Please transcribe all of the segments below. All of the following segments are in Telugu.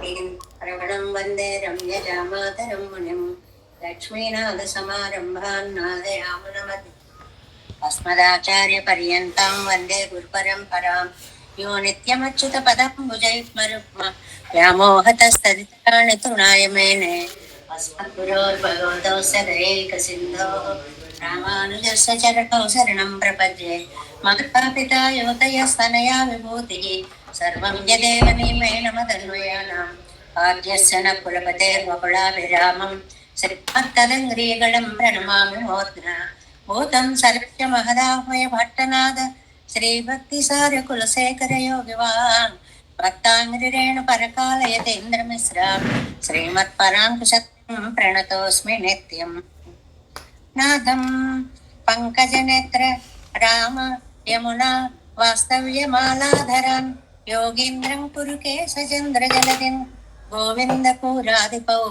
रमणं वन्दे रम्यजामातरं मुनिं लक्ष्मीनाथसमारम्भान् नादयामुनमति अस्मदाचार्यपर्यन्तां वन्दे गुरुपरम्परां यो नित्यमच्युतपदाम्बुजयुग्मरुक्म व्यामोहतस्तदितराणि तृणाय मेने अस्मद्गुरोर्भगवतो सदैकसिन्धोः रामानुजस्य चरणौ शरणं प्रपद्ये मातापिता युवतयस्तनया विभूतिः सर्वं यदेव नियमेन मदन्वयानाम् आद्यस्य न कुलपतेर्वकुलाभिरामं श्रीमत्तदङ्ग्रीगणं प्रणमामि मूर्ध्ना भूतं सर्वस्य महदाह्वय भट्टनाद श्रीभक्तिसारकुलशेखर योगिवान् भक्ताङ्ग्रिरेण परकालयतेन्द्रमिश्रां श्रीमत्पराङ्कुशं प्रणतोऽस्मि नित्यम् नादं पङ्कजनेत्र राम यमुना वास्तव्यमालाधरन् योगीन्द्रं कुरुकेशचन्द्रजलदिं गोविन्दपूरादिपौ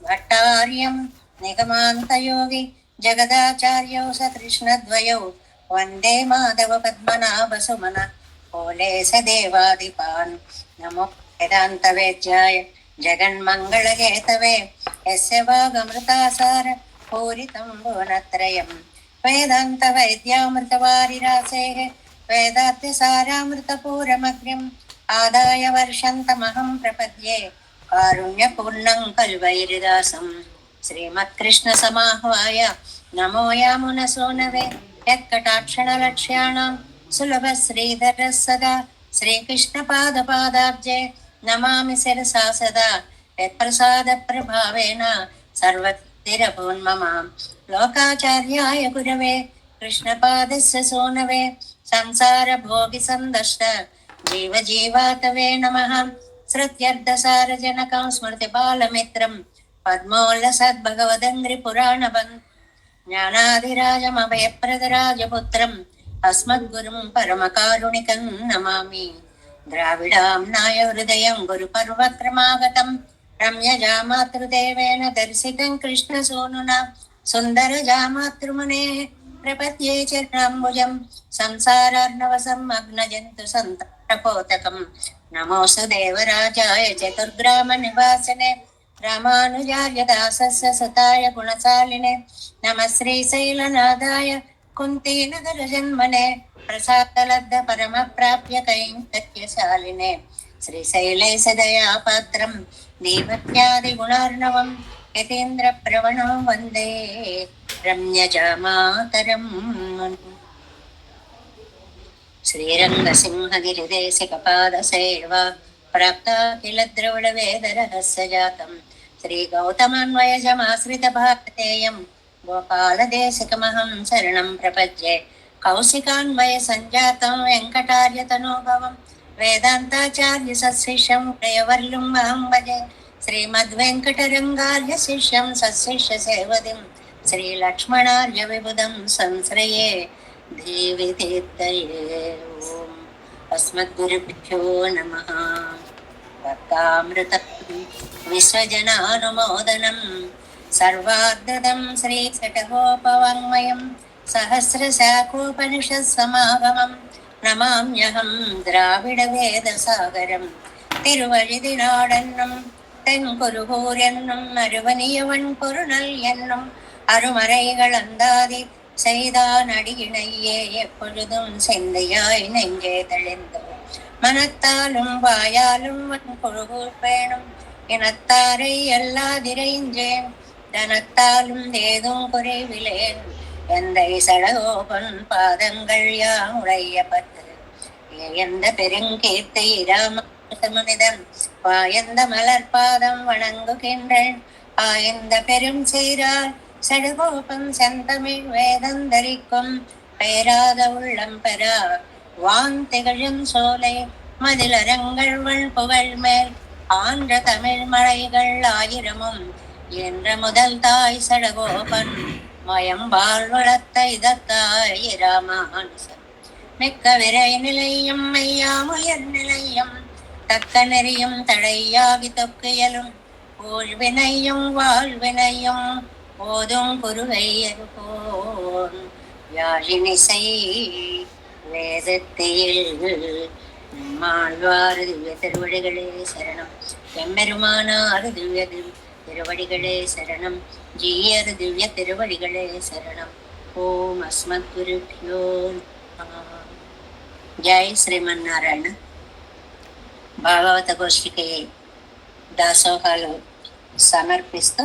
भट्टार्यं निगमान्तयोगी जगदाचार्यौ सकृष्णद्वयौ वन्दे माधवपद्मनाभसुमन ओले स देवादिपान् नमो वेदान्तवेद्याय जगन्मङ्गलहेतवे यस्य वागमृतासार पूरितं भुवनत्रयं वेदान्तवैद्यामृतवारिरासेः वेदात्यसारामृतपूरमग्र्यम् आदाय वर्षन्तमहं प्रपद्ये कारुण्यपूर्णं कल्वैरिदासं श्रीमत्कृष्णसमाह्वाय नमो यामुनसूनवे यत्कटाक्षणलक्ष्याणां सुलभश्रीधरः सदा श्रीकृष्णपादपादाब्जे नमामि शिरसा सदा यत्प्रसादप्रभावेन सर्वतिरभून्मम लोकाचार्याय गुरवे कृष्णपादस्य सूनवे संसारभोगिसन्दष्ट जीवजीवातवे नमः श्रुत्यर्थसारजनकं स्मृतिबालमित्रं पद्मोल्लसद्भगवदङ्घ्रिपुराणबन्धु ज्ञानाधिराजमभयप्रदराजपुत्रम् अस्मद्गुरुं परमकारुणिकं नमामि द्राविडाम्नाय हृदयं गुरुपर्वक्रमागतं रम्यजामातृदेवेन दर्शितं कृष्णसूनुना सुन्दरजामातृमुनेः प्रपद्ये चरणाम्बुजं संसारार्णवसम्मग्नजन्तु सन्तापपोतकं नमोऽस्तु देवराजाय चतुर्ग्रामनिवासिने रामानुजार्य दासस्य सुताय गुणशालिने नमः श्रीशैलनाथाय कुन्तीनगरजन्मने प्रसादलब्ध परमप्राप्य कैङ्कर्यशालिने श्रीशैले सदया पात्रं दीपत्यादिगुणार्णवं यतीन्द्रप्रवणं वन्दे रम्यजामातरम् श्रीरङ्गसिंहगिरिदेशिकपादसेवा प्राप्ता किल द्रविडवेदरहस्य जातं श्रीगौतमान्वयजमाश्रितभारतेयं गोपालदेशिकमहं शरणं प्रपद्ये कौशिकान्वयसञ्जातं वेङ्कटार्यतनोभवं वेदान्ताचार्यसशिष्यं प्रियवर्लुम् अहं भजे श्रीमद्वेङ्कटरङ्गार्य शिष्यं सशिष्यसेवदिं श्रीलक्ष्मणार्यविबुधं संश्रये देवी तीर्थये ॐ अस्मद्गुरुभ्यो नमः भक्तामृतं विश्वजनानुमोदनं सर्वार्धदं श्रीशतकोपवाङ्मयं सहस्रशाखोपनिषत्समागमं नमाम्यहं द्राविडवेदसागरं तिरुवழிதினாடன்னும் தென்குருகூரென்னும் அருவனியவன் பொருணல் என்னும் அருமறைகள் அந்தாதி செய்தான் அடியினையே எப்பொழுதும் செந்தையாய் நெஞ்சே தெளிந்தோம் மனத்தாலும் வாயாலும் வன்பொழுகூர்பேணும் இனத்தாரை எல்லாதிரைஞ்சேன் தனத்தாலும் ஏதும் குறைவிலேன் எந்தை சடகோபன் பாதங்கள் யாம் உடையப்பட்டு எந்த பெருங்கீர்த்தி ராமனிதன் வாயந்த மலர்பாதம் வணங்குகின்றேன் ஆயந்த பெரும் சீரால் சடுகோபம் செந்தமிழ் வேதந்தரிக்கும் பேராத உள்ளம் பெறா வான் திகழும் சோலை மதிலரங்கள் வள் புகழ் மேல் ஆன்ற தமிழ் மலைகள் ஆயிரமும் என்ற முதல் தாய் சடகோபன் மயம்பால் வளர்த்த இதத்தாய் ராமானுசன் மிக்க விரை நிலையும் மெய்யாமுயர் நிலையும் தக்க நெறியும் தடையாகி தொக்கியலும் ஊழ்வினையும் வாழ்வினையும் போதும் குருவையர்போன் யாழினிசை வேதத்தில் நம்மாழ்வார் திவ்ய திருவடிகளே சரணம். எம்பெருமானார் திவ்ய திருவடிகளே சரணம். ஜீயர் திவ்ய திருவடிகளே சரணம். ఓం అస్మద్గురుభ్యో నమః. జై శ్రీమన్నారాయణ. భాగవత గోష్ఠికి దాసోహాలు సమర్పిస్తూ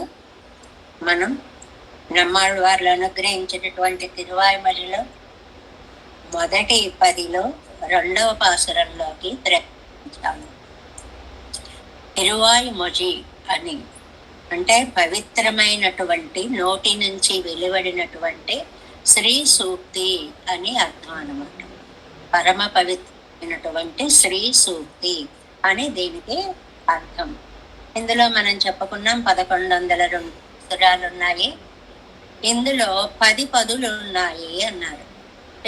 మనం నమ్మాళ్ళవార్లు అనుగ్రహించినటువంటి తిరువాయుమలిలో మొదటి 10లో 2వ పాసురంలోకి ప్రవేశించాము. తిరువాయుమొഴി అని అంటే పవిత్రమైనటువంటి నోటి నుంచి వెలువడినటువంటి శ్రీ సూక్తి అని అర్థం అన్నమాట. పరమ పవిత్రమైనటువంటి శ్రీ సూక్తి అని దీనికి అర్థం. ఇందులో మనం చెప్పుకున్నాం 1102 సురాలు ఉన్నాయి. ఇందులో 10 పదులు ఉన్నాయి అన్నారు.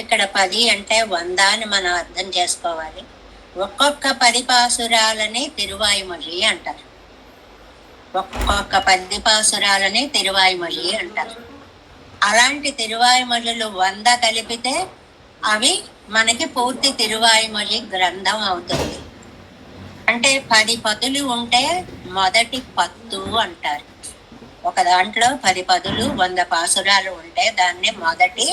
ఇక్కడ 10 అంటే 100 అని మనం అర్థం చేసుకోవాలి. ఒక్కొక్క 10 పాసురాలని తిరువాయుమొഴి అంటారు. ఒక్కొక్క 10 పాసురాలని తిరువాయుమొഴి అంటారు. అలాంటి తిరువాయుమొழிలు 100 కలిపితే అవి మనకి పూర్తి తిరువాయుమొഴి గ్రంథం అవుతుంది. అంటే 10 పదులు ఉంటే మొదటి పత్తు అంటారు. ఒక దాంట్లో 10 పదులు 100 పాసురాలు ఉంటే దాన్ని మొదటి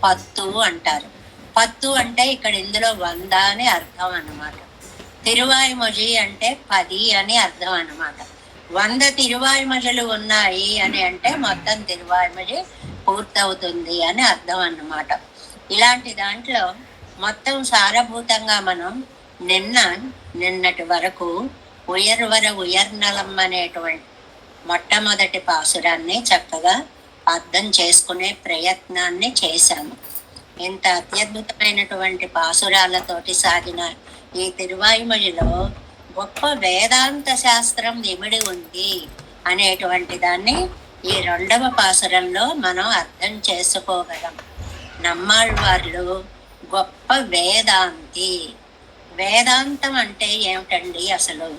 పత్తు అంటారు. పత్తు అంటే ఇక్కడ ఇందులో 100 అని అర్థం అన్నమాట. తిరువాయుమొഴి అంటే 10 అని అర్థం అన్నమాట. 100 తిరువాయుమొழிలు ఉన్నాయి అని అంటే మొత్తం తిరువాయుమొഴి పూర్తవుతుంది అని అర్థం అన్నమాట. ఇలాంటి దాంట్లో మొత్తం సారభూతంగా మనం నిన్నటి వరకు ఉయర్నలం అనేటువంటి మొట్టమొదటి పాసురాన్ని చక్కగా అర్థం చేసుకునే ప్రయత్నాన్ని చేశాము. ఇంత అత్యద్భుతమైనటువంటి పాసురాలతోటి సాగిన ఈ తిరువాయుమొழிలో గొప్ప వేదాంత శాస్త్రం ఇమిడి ఉంది అనేటువంటి దాన్ని ఈ 2వ పాసురంలో మనం అర్థం చేసుకోగలం. నమ్మాళ్ళవార్లు గొప్ప వేదాంతి. వేదాంతం అంటే ఏమిటండి అసలు?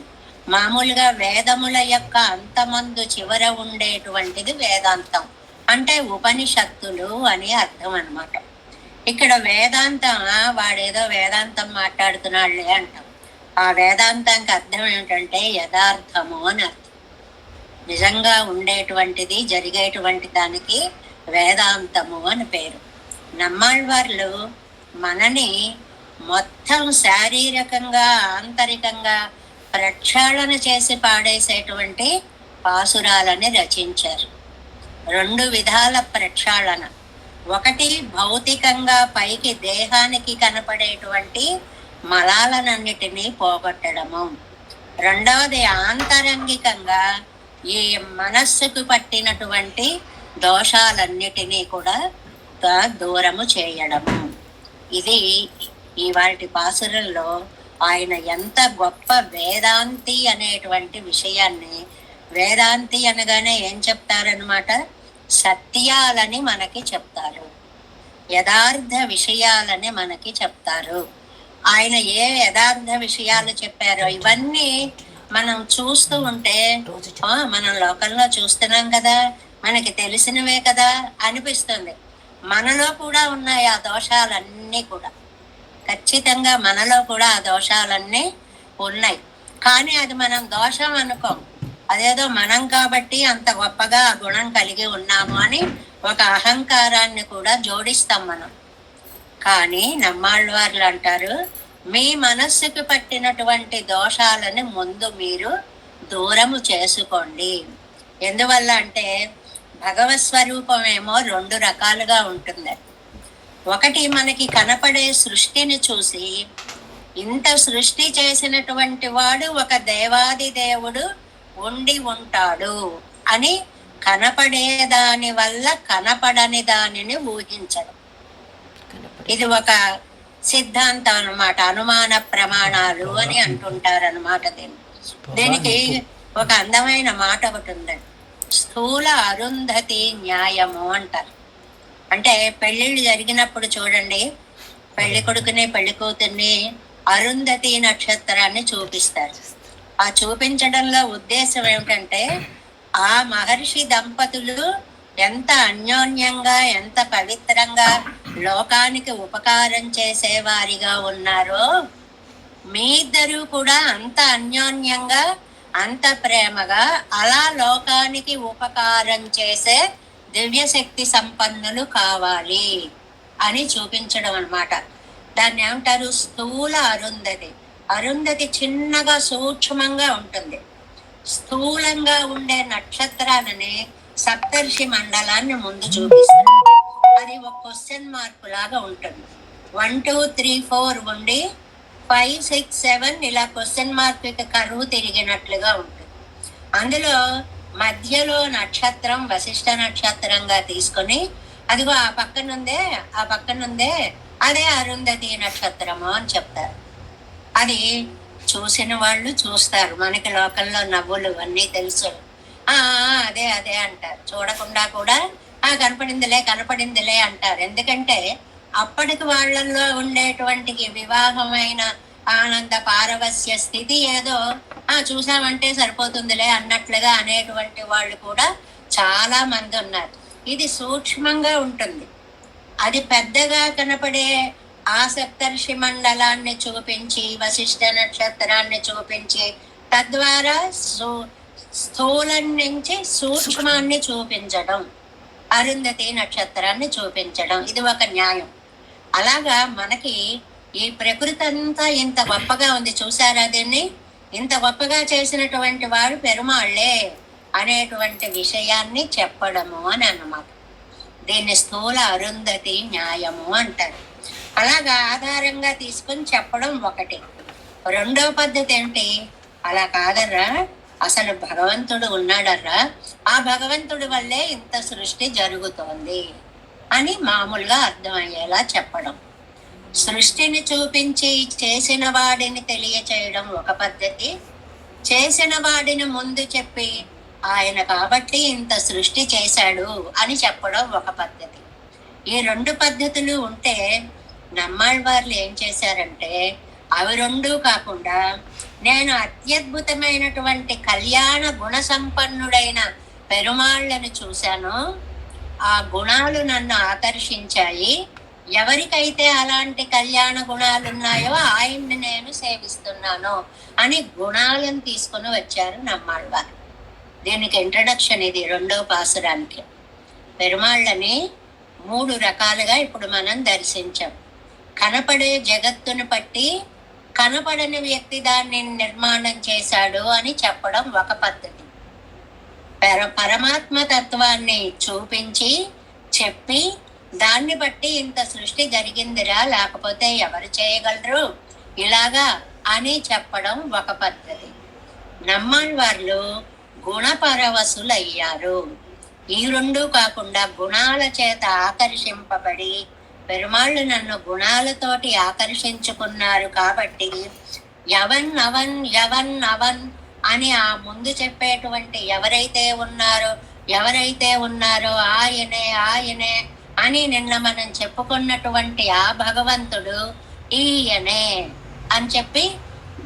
మామూలుగా వేదముల యొక్క అంతమందు చివర ఉండేటువంటిది వేదాంతం అంటే ఉపనిషత్తులు అని అర్థం అన్నమాట. ఇక్కడ వేదాంతం వాడేదో వేదాంతం మాట్లాడుతున్నాడులే అంటాం. ఆ వేదాంతానికి అర్థం ఏమిటంటే యథార్థము అని అర్థం. నిజంగా ఉండేటువంటిది జరిగేటువంటి దానికి వేదాంతము అని పేరు. నమ్మాళ్ళవార్లు మనని మొత్తం శారీరకంగా ఆంతరికంగా ప్రక్షాళన చేసి పాడేసేటువంటి పాసురాలని రచించారు. 2 విధాల ప్రక్షాళన. ఒకటి భౌతికంగా పైకి దేహానికి కనపడేటువంటి మలాలనన్నిటినీ పోగొట్టడము. 2వది ఆంతరంగికంగా ఈ మనస్సుకు పట్టినటువంటి దోషాలన్నిటినీ కూడా దూరము చేయడము. ఇది ఇవాల్టి పాసురంలో ఆయన ఎంత గొప్ప వేదాంతి అనేటువంటి విషయాన్ని, వేదాంతి అనగానే ఏం చెప్తారనమాట? సత్యాలని మనకి చెప్తారు, యథార్థ విషయాలని మనకి చెప్తారు. ఆయన ఏ యథార్థ విషయాలు చెప్పారో ఇవన్నీ మనం చూస్తూ ఉంటే మనం లోకంలో చూస్తున్నాం కదా, మనకి తెలిసినవే కదా అనిపిస్తుంది. మనలో కూడా ఉన్నాయి ఆ దోషాలన్నీ కూడా. ఖచ్చితంగా మనలో కూడా ఆ దోషాలన్నీ ఉన్నాయి. కానీ అది మనం దోషం అనుకోం. అదేదో మనం కాబట్టి అంత గొప్పగా ఆ గుణం కలిగి ఉన్నాము అని ఒక అహంకారాన్ని కూడా జోడిస్తాం మనం. కానీ నమ్మాళ్ళవార్లు అంటారు, మీ మనస్సుకు పట్టినటువంటి దోషాలని ముందు మీరు దూరము చేసుకోండి. ఎందువల్ల అంటే భగవత్ స్వరూపం ఏమో 2 రకాలుగా ఉంటుంది. ఒకటి మనకి కనపడే సృష్టిని చూసి ఇంత సృష్టి చేసినటువంటి వాడు ఒక దేవాది దేవుడు ఉండి ఉంటాడు అని కనపడే దాని వల్ల కనపడని దానిని ఊహించడం. ఇది ఒక సిద్ధాంతం అన్నమాట. అనుమాన ప్రమాణాలు అని అంటుంటారు అన్నమాట. దీనికి ఒక అందమైన మాట ఒకటి ఉందండి. స్థూల అరుంధతి న్యాయము అంటారు. అంటే పెళ్ళిళ్ళు జరిగినప్పుడు చూడండి, పెళ్లి కొడుకుని పెళ్లి కూతుర్ని అరుంధతి నక్షత్రాన్ని చూపిస్తారు. ఆ చూపించడంలో ఉద్దేశం ఏమిటంటే ఆ మహర్షి దంపతులు ఎంత అన్యోన్యంగా ఎంత పవిత్రంగా లోకానికి ఉపకారం చేసేవారిగా ఉన్నారో మీ ఇద్దరు కూడా అంత అన్యోన్యంగా, అంత ప్రేమగా అలా లోకానికి ఉపకారం చేసే దివ్యశక్తి సంపన్నులు కావాలి అని చూపించడం అన్నమాట. దాన్ని ఏమంటారు? స్థూల అరుంధతి. అరుంధతి చిన్నగా సూక్ష్మంగా ఉంటుంది. స్థూలంగా ఉండే నక్షత్రాలని సప్తర్షి మండలాన్ని ముందు చూపిస్తారు. అది ఒక క్వశ్చన్ మార్క్ లాగా ఉంటుంది. 1 2 3 4 ఉండి 5 6 7 ఇలా క్వశ్చన్ మార్క్ కరువు తిరిగినట్లుగా ఉంటుంది. అందులో మధ్యలో నక్షత్రం వశిష్ఠ నక్షత్రంగా తీసుకొని, అదిగో ఆ పక్కనుందే అదే అరుంధతి నక్షత్రము అని చెప్తారు. అది చూసిన వాళ్ళు చూస్తారు. మనకి లోకల్లో నవ్వులు అన్నీ తెలుసు. అదే అదే అంటారు. చూడకుండా కూడా కనపడిందిలే అంటారు. ఎందుకంటే అప్పటికి వాళ్ళల్లో ఉండేటువంటి వివాహమైన ఆనంద పారవస్య స్థితి ఏదో చూసామంటే సరిపోతుందిలే అన్నట్లుగా అనేటువంటి వాళ్ళు కూడా చాలా మంది ఉన్నారు. ఇది సూక్ష్మంగా ఉంటుంది. అది పెద్దగా కనపడే ఆ సప్తర్షి మండలాన్ని చూపించి, వశిష్ఠ నక్షత్రాన్ని చూపించి, తద్వారా స్థూలం నుంచి సూక్ష్మాన్ని చూపించడం, అరుంధతి నక్షత్రాన్ని చూపించడం, ఇది ఒక న్యాయం. అలాగా మనకి ఈ ప్రకృతి అంతా ఇంత గొప్పగా ఉంది. చూసారా దీన్ని? ఇంత గొప్పగా చేసినటువంటి వాడు పెరుమాళ్లే అనేటువంటి విషయాన్ని చెప్పడము అని అన్నమాట. దీన్ని స్థూల అరుంధతి న్యాయము అంటారు. అలాగా ఆధారంగా తీసుకుని చెప్పడం ఒకటి. రెండో పద్ధతి ఏంటి? అలా కాదర్రా, అసలు భగవంతుడు ఉన్నాడర్రా, ఆ భగవంతుడి వల్లే ఇంత సృష్టి జరుగుతోంది అని మామూలుగా అర్థమయ్యేలా చెప్పడం. సృష్టిని చూపించి చేసిన వాడిని తెలియచేయడం ఒక పద్ధతి. చేసిన వాడిని ముందు చెప్పి ఆయన కాబట్టి ఇంత సృష్టి చేశాడు అని చెప్పడం ఒక పద్ధతి. ఈ రెండు పద్ధతులు ఉంటే నమ్మాళ్ళవార్లు ఏం చేశారంటే, అవి రెండూ కాకుండా నేను అత్యద్భుతమైనటువంటి కళ్యాణ గుణ సంపన్నుడైన పెరుమాళ్లను చూశాను, ఆ గుణాలు నన్ను ఆకర్షించాయి, ఎవరికైతే అలాంటి కళ్యాణ గుణాలు ఉన్నాయో ఆయన్ని నేను సేవిస్తున్నాను అని గుణాలను తీసుకుని వచ్చారు నమ్మాళ్ళవారు. దీనికి ఇంట్రడక్షన్ ఇది రెండో పాసురానికి. పెరుమాళ్ళని 3 రకాలుగా ఇప్పుడు మనం దర్శించాం. కనపడే జగత్తును బట్టి కనపడని వ్యక్తి దాన్ని నిర్మాణం చేశాడు అని చెప్పడం ఒక పద్ధతి. పరమాత్మ తత్వాన్ని చూపించి చెప్పి దాన్ని బట్టి ఇంత సృష్టి జరిగిందిరా, లేకపోతే ఎవరు చేయగలరు ఇలాగా అని చెప్పడం ఒక పద్ధతి. నమ్మాళ్ళవార్లు గుణపరవశులయ్యారు. ఈ రెండు కాకుండా గుణాల చేత ఆకర్షింపబడి పెరుమాళ్ళు నన్ను గుణాలతోటి ఆకర్షించుకున్నారు కాబట్టి యవన్ అవన్ అని ఆ ముందు చెప్పేటువంటి ఎవరైతే ఉన్నారో ఆయనే అని నిన్న మనం చెప్పుకున్నటువంటి ఆ భగవంతుడు ఈయనే అని చెప్పి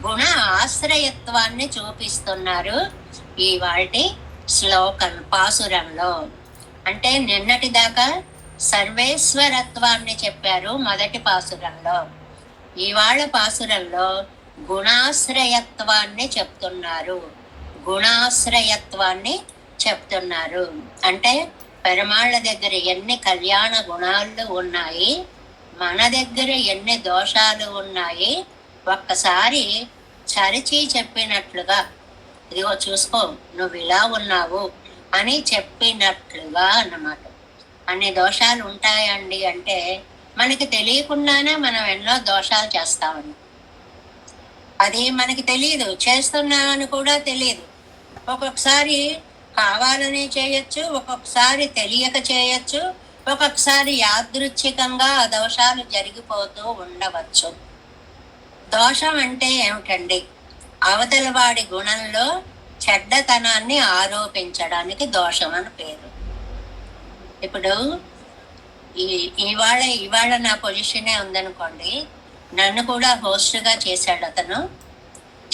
గుణ ఆశ్రయత్వాన్ని చూపిస్తున్నారు ఈ వాటి శ్లోకం పాసురంలో. అంటే నిన్నటి దాకా సర్వేశ్వరత్వాన్ని చెప్పారు మొదటి పాసురంలో. ఇవాళ పాసురంలో గుణాశ్రయత్వాన్ని చెప్తున్నారు. అంటే పెరుమాళ్ళ దగ్గర ఎన్ని కళ్యాణ గుణాలు ఉన్నాయి, మన దగ్గర ఎన్ని దోషాలు ఉన్నాయి ఒక్కసారి చరిచి చెప్పినట్లుగా, ఇదిగో చూసుకో నువ్వు ఇలా ఉన్నావు అని చెప్పినట్లుగా అన్నమాట. అన్ని దోషాలు ఉంటాయండి అంటే మనకి తెలియకుండానే మనం ఎన్నో దోషాలు చేస్తామని, అది మనకి తెలియదు, చేస్తున్నామని కూడా తెలియదు. ఒక్కొక్కసారి కావాలని చేయొచ్చు, ఒక్కొక్కసారి తెలియక చేయొచ్చు, ఒక్కొక్కసారి యాదృచ్ఛికంగా ఆ దోషాలు జరిగిపోతూ ఉండవచ్చు. దోషం అంటే ఏమిటండి? అవతల వాడి గుణంలో చెడ్డతనాన్ని ఆరోపించడానికి దోషం అని పేరు. ఇప్పుడు ఇవాళ నా పొజిషనే ఉందనుకోండి, నన్ను కూడా హోస్ట్గా చేశాడు అతను.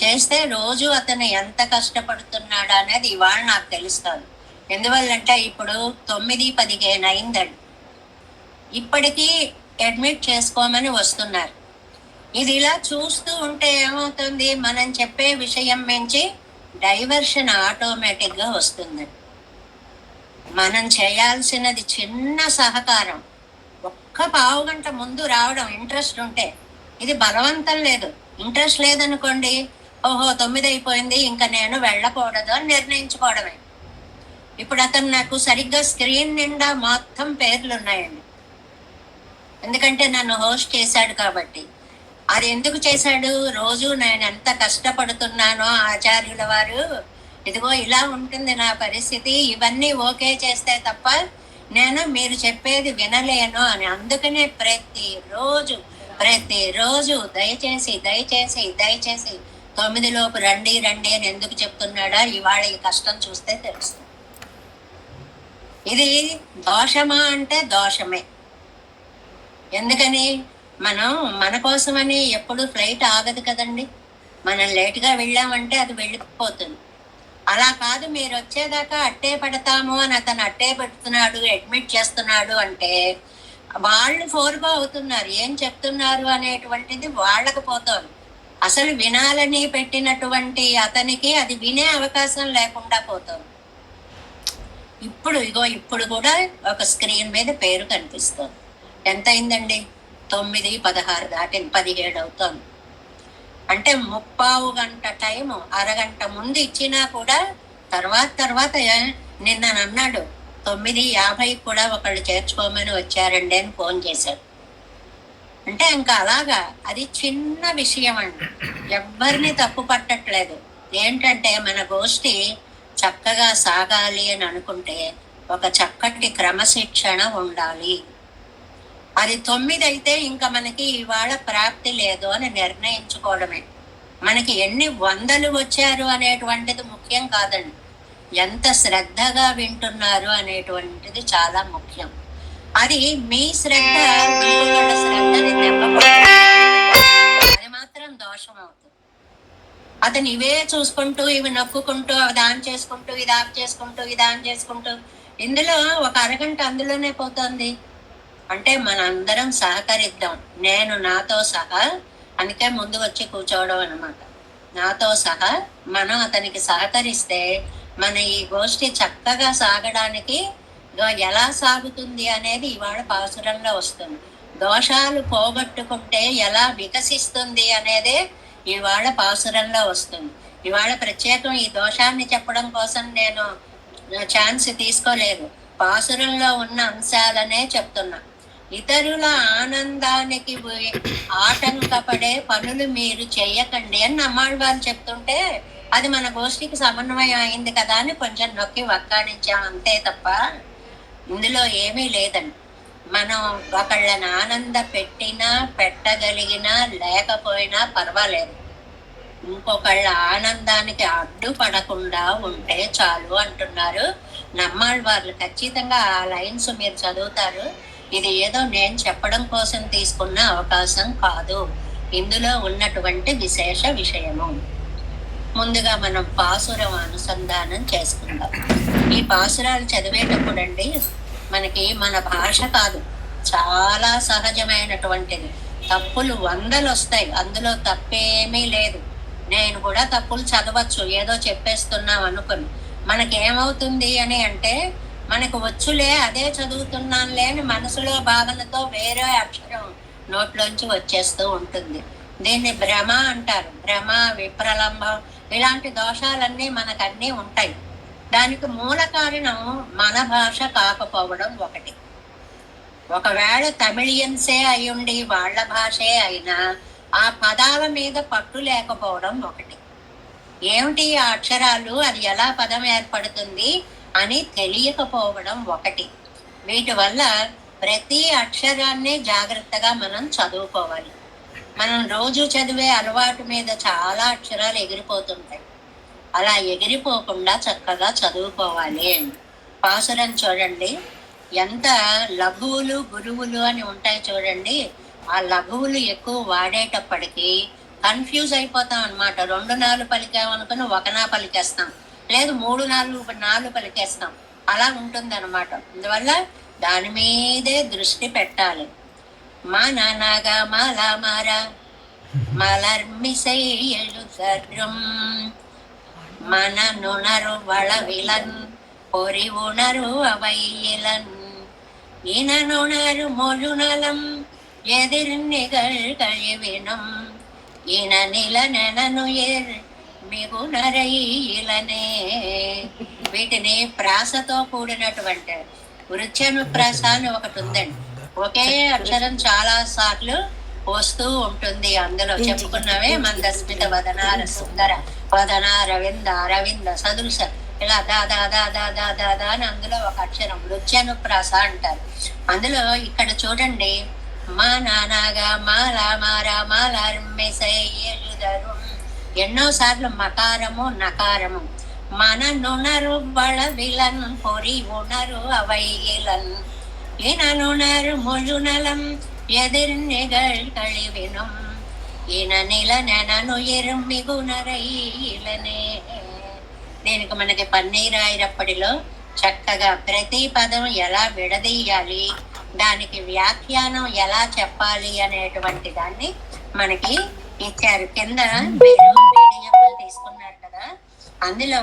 చేస్తే రోజు అతను ఎంత కష్టపడుతున్నాడు అనేది ఇవాళ నాకు తెలుస్తుంది. ఎందువల్లంటే ఇప్పుడు 9:15 అయిందండి, ఇప్పటికీ అడ్మిట్ చేసుకోమని వస్తున్నారు. ఇది ఇలా చూస్తూ ఉంటే ఏమవుతుంది, మనం చెప్పే విషయం మించి డైవర్షన్ ఆటోమేటిక్గా వస్తుంది. మనం చేయాల్సినది చిన్న సహకారం, ఒక్క పావు గంట ముందు రావడం ఇంట్రెస్ట్ ఉంటే. ఇది బలవంతం లేదు. ఇంట్రెస్ట్ లేదనుకోండి, ఓహో 9 అయిపోయింది ఇంకా నేను వెళ్ళకూడదు అని నిర్ణయించుకోవడమే. ఇప్పుడు అతను నాకు సరిగ్గా స్క్రీన్ నిండా మొత్తం పేర్లు ఉన్నాయండి, ఎందుకంటే నన్ను హోస్ట్ చేశాడు కాబట్టి. అది ఎందుకు చేశాడు, రోజు నేను ఎంత కష్టపడుతున్నానో ఆచార్యుల వారు ఇదిగో ఇలా ఉంటుంది నా పరిస్థితి, ఇవన్నీ ఓకే చేస్తే తప్ప నేను మీరు చెప్పేది వినలేను అని. అందుకనే ప్రతిరోజు దయచేసి దయచేసి దయచేసి 9 లోపు రండి రండి అని ఎందుకు చెప్తున్నాడా, ఇవాళ ఈ కష్టం చూస్తే తెలుస్తుంది. ఇది దోషమా అంటే దోషమే. ఎందుకని, మనం మన కోసమని ఎప్పుడు ఫ్లైట్ ఆగదు కదండి. మనం లేటుగా వెళ్ళామంటే అది వెళ్ళిపోతుంది. అలా కాదు, మీరు వచ్చేదాకా అట్టే పెడతాము అని అతను అట్టే పెడుతున్నాడు, అడ్మిట్ చేస్తున్నాడు అంటే వాళ్ళు ఫోర్గా అవుతున్నారు. ఏం చెప్తున్నారు అనేటువంటిది వాళ్ళకు పోతుంది. అసలు వినాలని పెట్టినటువంటి అతనికి అది వినే అవకాశం లేకుండా పోతుంది. ఇప్పుడు కూడా ఒక స్క్రీన్ మీద పేరు కనిపిస్తుంది. ఎంత అయిందండి, 9:16 దాటింది, 17 అవుతుంది. అంటే 3/4 గంట టైము అరగంట ముందు ఇచ్చినా కూడా తర్వాత నిన్న అన్నాడు 9:50 కూడా ఒకళ్ళు చేర్చుకోమని వచ్చారండి అని ఫోన్ చేశాడు. అంటే ఇంకా అలాగా అది చిన్న విషయం అండి, ఎవరిని తప్పు పట్టట్లేదు. ఏంటంటే మన గోష్ఠి చక్కగా సాగాలి అని అనుకుంటే ఒక చక్కటి క్రమశిక్షణ ఉండాలి. అది 9 అయితే ఇంకా మనకి ఇవాళ ప్రాప్తి లేదు అని నిర్ణయించుకోవడమే. మనకి ఎన్ని వందలు వచ్చారు అనేటువంటిది ముఖ్యం కాదండి, ఎంత శ్రద్ధగా వింటున్నారు అనేటువంటిది చాలా ముఖ్యం. అది మీ శ్రద్ధ ఇంకొకళ్ళ శ్రద్ధని అది మాత్రం దోషం అవుతుంది. అతను ఇవే చూసుకుంటూ ఇవి నొక్కుంటూ అవి ఆన్ చేసుకుంటూ ఇది ఆఫ్ చేసుకుంటూ ఇది ఆన్ చేసుకుంటూ ఇందులో ఒక అరగంట అందులోనే పోతుంది. అంటే మనందరం సహకరిద్దాం, నేను నాతో సహా, అందుకే ముందు వచ్చి కూర్చోవడం అనమాట. నాతో సహా మనం అతనికి సహకరిస్తే మన ఈ గోష్ఠి చక్కగా సాగడానికి ఎలా సాగుతుంది అనేది ఇవాళ పాసురంలో వస్తుంది. దోషాలు పోగొట్టుకుంటే ఎలా వికసిస్తుంది అనేదే ఇవాళ పాసురంలో వస్తుంది. ఇవాళ ప్రత్యేకం ఈ దోషాన్ని చెప్పడం కోసం నేను ఛాన్స్ తీసుకోలేదు, పాసురంలో ఉన్న అంశాలనే చెప్తున్నా. ఇతరుల ఆనందానికి ఆటంకపడే పనులు మీరు చెయ్యకండి అని నమ్మాళ్ళ వాళ్ళు చెప్తుంటే అది మన గోష్ఠికి సమన్వయం అయింది కదా అని కొంచెం నొక్కి వక్కాడించాం, అంతే తప్ప ఇందులో ఏమీ లేదండి. మనం ఒకళ్ళని ఆనంద పెట్టినా పెట్టగలిగినా లేకపోయినా పర్వాలేదు, ఇంకొకళ్ళ ఆనందానికి అడ్డుపడకుండా ఉంటే చాలు అంటున్నారు నమ్మాళ్ళ వాళ్ళు. ఖచ్చితంగా ఆ లైన్స్ మీరు చదువుతారు. ఇది ఏదో నేను చెప్పడం కోసం తీసుకున్న అవకాశం కాదు, ఇందులో ఉన్నటువంటి విశేష విషయము. ముందుగా మనం పాసురం అనుసంధానం చేసుకుందాం. ఈ పాసురాలు చదివేటప్పుడు అండి మనకి మన భాష కాదు, చాలా సహజమైనటువంటిది. తప్పులు 100 వస్తాయి, అందులో తప్పేమీ లేదు. నేను కూడా తప్పులు చదవచ్చు, ఏదో చెప్పేస్తున్నాం అనుకుని. మనకేమవుతుంది అని అంటే మనకు వచ్చులే అదే చదువుతున్నానులే అని మనసులో భావనతో వేరే అక్షరం నోట్లోంచి వచ్చేస్తూ ఉంటుంది. దీన్ని భ్రమ అంటారు. భ్రమ, విప్రలంబం ఇలాంటి దోషాలన్నీ మనకన్నీ ఉంటాయి. దానికి మూల కారణం మన భాష కాకపోవడం ఒకటి. ఒకవేళ తమిళియన్సే అయ్యుండి వాళ్ళ భాషే అయినా ఆ పదాల మీద పట్టు లేకపోవడం ఒకటి. ఏమిటి ఆ అక్షరాలు, అది ఎలా పదం ఏర్పడుతుంది అని తెలియకపోవడం ఒకటి. వీటి వల్ల ప్రతి అక్షరాన్ని జాగ్రత్తగా మనం చదువుకోవాలి. మనం రోజు చదివే అలవాటు మీద చాలా అక్షరాలు ఎగిరిపోతుంటాయి, అలా ఎగిరిపోకుండా చక్కగా చదువుకోవాలి. పాసురం చూడండి, ఎంత లఘువులు గురువులు అని ఉంటాయి చూడండి. ఆ లఘువులు ఎక్కువ వాడేటప్పటికీ కన్ఫ్యూజ్ అయిపోతాం అనమాట. 2 నాలుగు పలికామనుకుని 1 నా పలికేస్తాం, లేదు 3 4 పలికేస్తాం, అలా ఉంటుంది అనమాట. అందువల్ల దాని మీదే దృష్టి పెట్టాలి. మా నాన్నగా మాలా మారా மலர்மிசை எழுதரும் மனநுணரு வளவிலன் பொறி உணரு அவையிலன் இனநுணரு மொழுநலம் எதிர் நிகழ் கழிவினும் இன நிலனெனுயிர் మిగునరై ఇలనే. వీటిని ప్రాసతో కూడినటువంటి వృత్యనుప్రాస అని ఒకటి ఉందండి. ఒకే అక్షరం చాలా సార్లు వస్తూ ఉంటుంది. అందులో చెప్పుకున్నవే మందస్మిత వదనార సుందర వదన రవింద అరవింద సదృశ ఇలా దా దా దా దా దా దా దా అని అందులో ఒక అక్షరం వృత్యనుప్రాస అంటారు. అందులో ఇక్కడ చూడండి, మా నానాగా మాల మారా మాలర్మిసై ఎలుదరు ఎన్నోసార్లు మకారము నకారము. మన నుణరు బళవిలన్ పొరి ఉణరు అవైలన్ ఇననుణరు ముజునలం ఎదిర్ నిగళ్ కళివినం ఇన నిల నెనను ఎరుమిగునరైలనే. దీనికి మనకి పన్నీరాయిరప్పటిలో చక్కగా ప్రతి పదం ఎలా విడదీయాలి, దానికి వ్యాఖ్యానం ఎలా చెప్పాలి అనేటువంటి దాన్ని మనకి ఇచ్చారు. కింద మీరు పీడిఎఫ్లు తీసుకున్నారు కదా, అందులో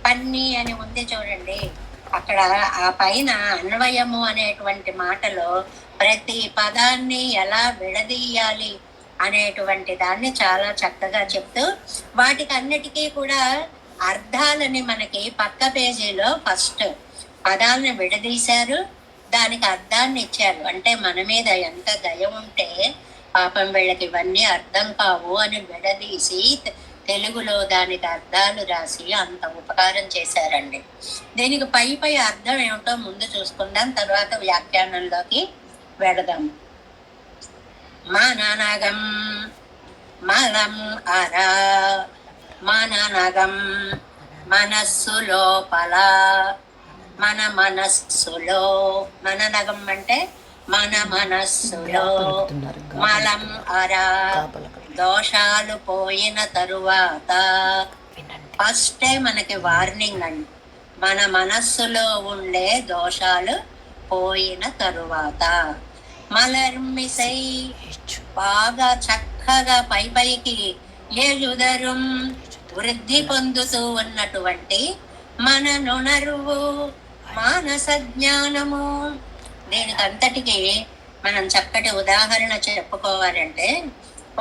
పన్ని అని ఉంది చూడండి. అక్కడ ఆ పైన అన్వయము అనేటువంటి మాటలో ప్రతి పదాన్ని ఎలా విడదీయాలి అనేటువంటి దాన్ని చాలా చక్కగా చెప్తూ వాటికి అన్నిటికీ కూడా అర్థాలని మనకి పక్క పేజీలో ఫస్ట్ పదాలను విడదీశారు, దానికి అర్థాన్ని ఇచ్చారు. అంటే మన మీద ఎంత దయ ఉంటే పాపం వీళ్ళకి ఇవన్నీ అర్థం కావు అని విడదీసి తెలుగులో దానికి అర్థాలు రాసి అంత ఉపకారం చేశారండి. దీనికి పై పై అర్థం ఏమిటో ముందు చూసుకుందాం, తర్వాత వ్యాఖ్యానంలోకి వెడదాం. మాననగం మలం అరా మాననగం మనస్సు లోపల, మన మనస్సులో, మననగం అంటే మన మనస్సులో, మలం అరా దోషాలు పోయిన తరువాత. ఫస్టే మనకి వార్నింగ్ అండి, మన మనస్సులో ఉండే దోషాలు పోయిన తరువాత. మలర్మిసై బాగా చక్కగా పై పైకి ఎలుదరుం వృద్ధి పొందుతూ ఉన్నటువంటి మన నుణరువు మానస జ్ఞానము. దీనికి అంతటికి మనం చక్కటి ఉదాహరణ చెప్పుకోవాలంటే,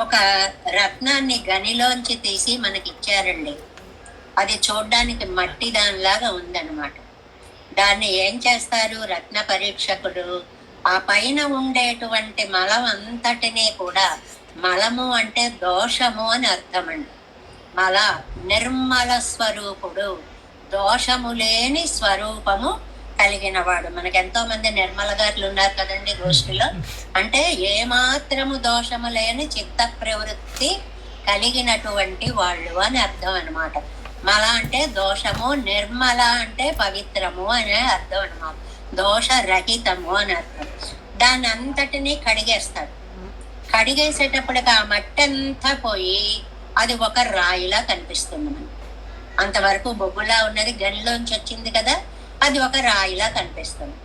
ఒక రత్నాన్ని గనిలోంచి తీసి మనకి ఇచ్చారండి. అది చూడ్డానికి మట్టి దానిలాగా ఉందన్నమాట. దాన్ని ఏం చేస్తారు రత్న పరీక్షకుడు, ఆ పైన ఉండేటువంటి మలం అంతటినీ కూడా, మలము అంటే దోషము అని అర్థం అండి. మల నిర్మల స్వరూపుడు, దోషము లేని స్వరూపము కలిగిన వాడు. మనకి ఎంతో మంది నిర్మల గారులు ఉన్నారు కదండి గోష్ఠిలో. అంటే ఏమాత్రము దోషము లేని చిత్త ప్రవృత్తి కలిగినటువంటి వాళ్ళు అని అర్థం అనమాట. మల అంటే దోషము, నిర్మల అంటే పవిత్రము అనే అర్థం అనమాట. దోష రహితము అని అర్థం. దాన్ని అంతటినీ కడిగేస్తాడు. కడిగేసేటప్పటికి ఆ మట్టి అంతా పోయి అది ఒక రాయిలా కనిపిస్తుంది మనకి. అంతవరకు బొగ్గులా ఉన్నది గనిలోంచి వచ్చింది కదా, అది ఒక రాయిలా కనిపిస్తుంది.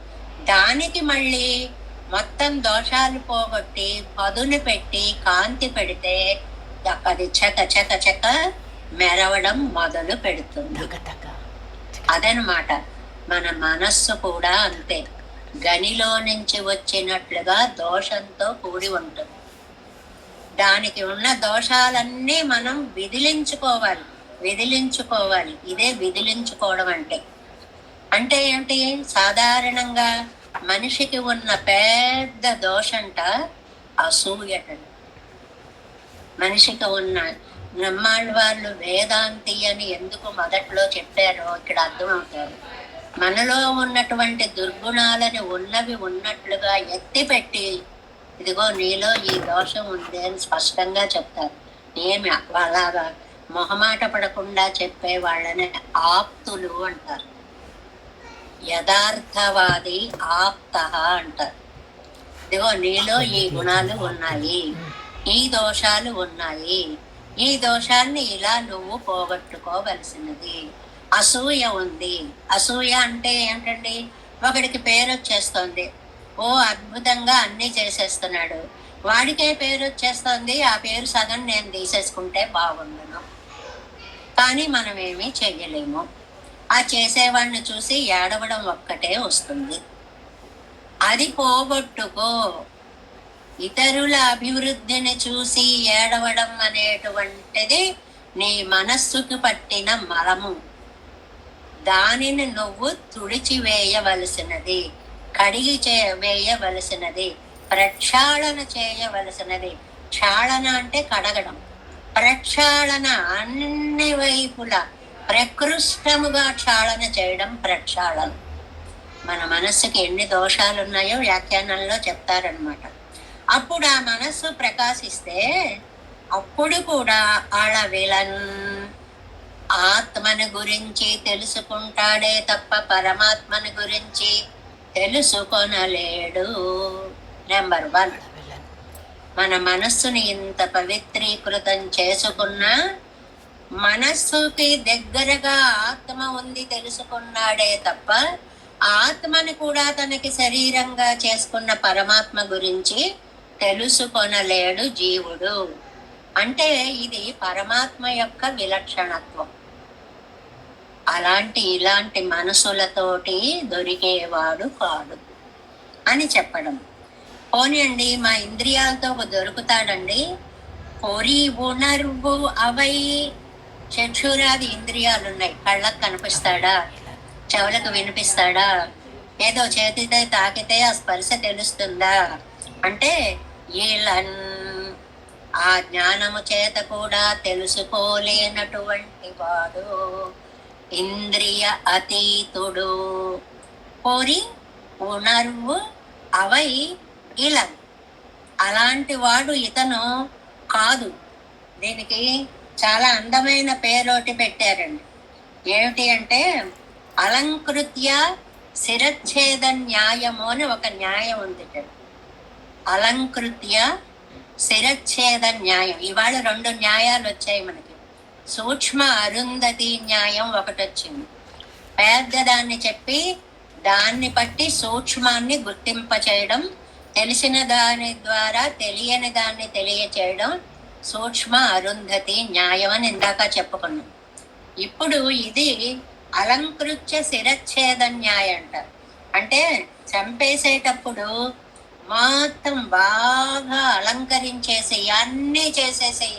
దానికి మళ్ళీ మొత్తం దోషాలు పోగొట్టి పదును పెట్టి కాంతి పెడితే అది చెక్క చెక్క చెక్క మెరవడం మొదలు పెడుతుంది. అదనమాట మన మనస్సు కూడా అంతే, గనిలో నుంచి వచ్చినట్లుగా దోషంతో కూడి ఉంటుంది. దానికి ఉన్న దోషాలన్నీ మనం విదిలించుకోవాలి. ఇదే విదిలించుకోవడం అంటే. అంటే ఏంటి, సాధారణంగా మనిషికి ఉన్న పెద్ద దోషంట అసూయట. మనిషికి ఉన్న నమ్మాళ్ళ వాళ్ళు వేదాంతి అని ఎందుకు మొదట్లో చెప్పారో ఇక్కడ అర్థమవుతారు. మనలో ఉన్నటువంటి దుర్గుణాలని ఉన్నవి ఉన్నట్లుగా ఎత్తిపెట్టి, ఇదిగో నీలో ఈ దోషం ఉంది అని స్పష్టంగా చెప్తారు. ఏమి అలాగా మొహమాట పడకుండా చెప్పే వాళ్ళని ఆప్తులు అంటారు. యథార్థవాది ఆప్త అంటారు. ఇదిగో నీలో ఈ గుణాలు ఉన్నాయి, ఈ దోషాలు ఉన్నాయి, ఈ దోషాన్ని ఇలా నువ్వు పోగొట్టుకోవలసినది. అసూయ ఉంది. అసూయ అంటే ఏంటండి, ఒకడికి పేరు వచ్చేస్తుంది, ఓ అద్భుతంగా అన్ని చేసేస్తున్నాడు, వాడికే పేరు వచ్చేస్తుంది, ఆ పేరు సగం నేను తీసేసుకుంటే బాగుండును. కానీ మనం ఏమీ చెయ్యలేము. ఆ చేసేవాడిని చూసి ఏడవడం ఒక్కటే వస్తుంది. అది పోగొట్టుకో. ఇతరుల అభివృద్ధిని చూసి ఏడవడం అనేటువంటిది నీ మనస్సుకు పట్టిన మలము. దానిని నువ్వు తుడిచివేయవలసినది, కడిగి వేయవలసినది, ప్రక్షాళన చేయవలసినది. క్షాళన అంటే కడగడం, ప్రక్షాళన అన్ని వైపుల ప్రకృష్టముగా క్షాళన చేయడం ప్రక్షాళన. మన మనస్సుకి ఎన్ని దోషాలు ఉన్నాయో వ్యాఖ్యానంలో చెప్తారనమాట. అప్పుడు ఆ మనస్సు ప్రకాశిస్తే అప్పుడు కూడా వీళ్ళన్ ఆత్మని గురించి తెలుసుకుంటాడే తప్ప పరమాత్మని గురించి తెలుసుకొనలేడు. నెంబర్ 1, మన మనస్సుని ఇంత పవిత్రీకృతం చేసుకున్నా మనస్సుకి దగ్గరగా ఆత్మ ఉంది తెలుసుకున్నాడే తప్ప ఆత్మని కూడా తనకి శరీరంగా చేసుకున్న పరమాత్మ గురించి తెలుసుకొనలేడు జీవుడు. అంటే ఇది పరమాత్మ యొక్క విలక్షణత్వం. ఇలాంటి మనసులతోటి దొరికేవాడు కాడు అని చెప్పడం. పోనీయండి, మా ఇంద్రియాలతో దొరుకుతాడండి. పొరి ఉణర్వు అవై చక్షురాది ఇంద్రియాలు ఉన్నాయి. కళ్ళకు కనిపిస్తాడా, చెవులకు వినిపిస్తాడా, ఏదో చేతితో తాకితే ఆ స్పర్శ తెలుస్తుందా అంటే ఆ జ్ఞానము చేత కూడా తెలుసుకోలేనటువంటి వాడు ఇంద్రియ అతీతుడు. పొరి ఉణర్వు అవై ఇలం, అలాంటి వాడు ఇతను కాదు. దీనికి చాలా అందమైన పేరోటి పెట్టారండి. ఏమిటి అంటే అలంకృత్య శిరచ్ఛేద న్యాయము అని ఒక న్యాయం ఉంది. అలంకృత్య శిరచ్ఛేద న్యాయం. ఇవాళ 2 న్యాయాలు వచ్చాయి మనకి. సూక్ష్మ అరుంధతి న్యాయం ఒకటి వచ్చింది. పెద్దదాన్ని చెప్పి దాన్ని బట్టి సూక్ష్మాన్ని గుర్తింప చేయడం, తెలిసిన దాని ద్వారా తెలియని దాన్ని తెలియచేయడం సూక్ష్మ అరుంధతి న్యాయం అని ఇందాక చెప్పుకున్నాం. ఇప్పుడు ఇది అలంకృత్య శిరచ్ఛేద న్యాయం అంటారు. అంటే చంపేసేటప్పుడు మొత్తం బాగా అలంకరించేసి అన్నీ చేసేసి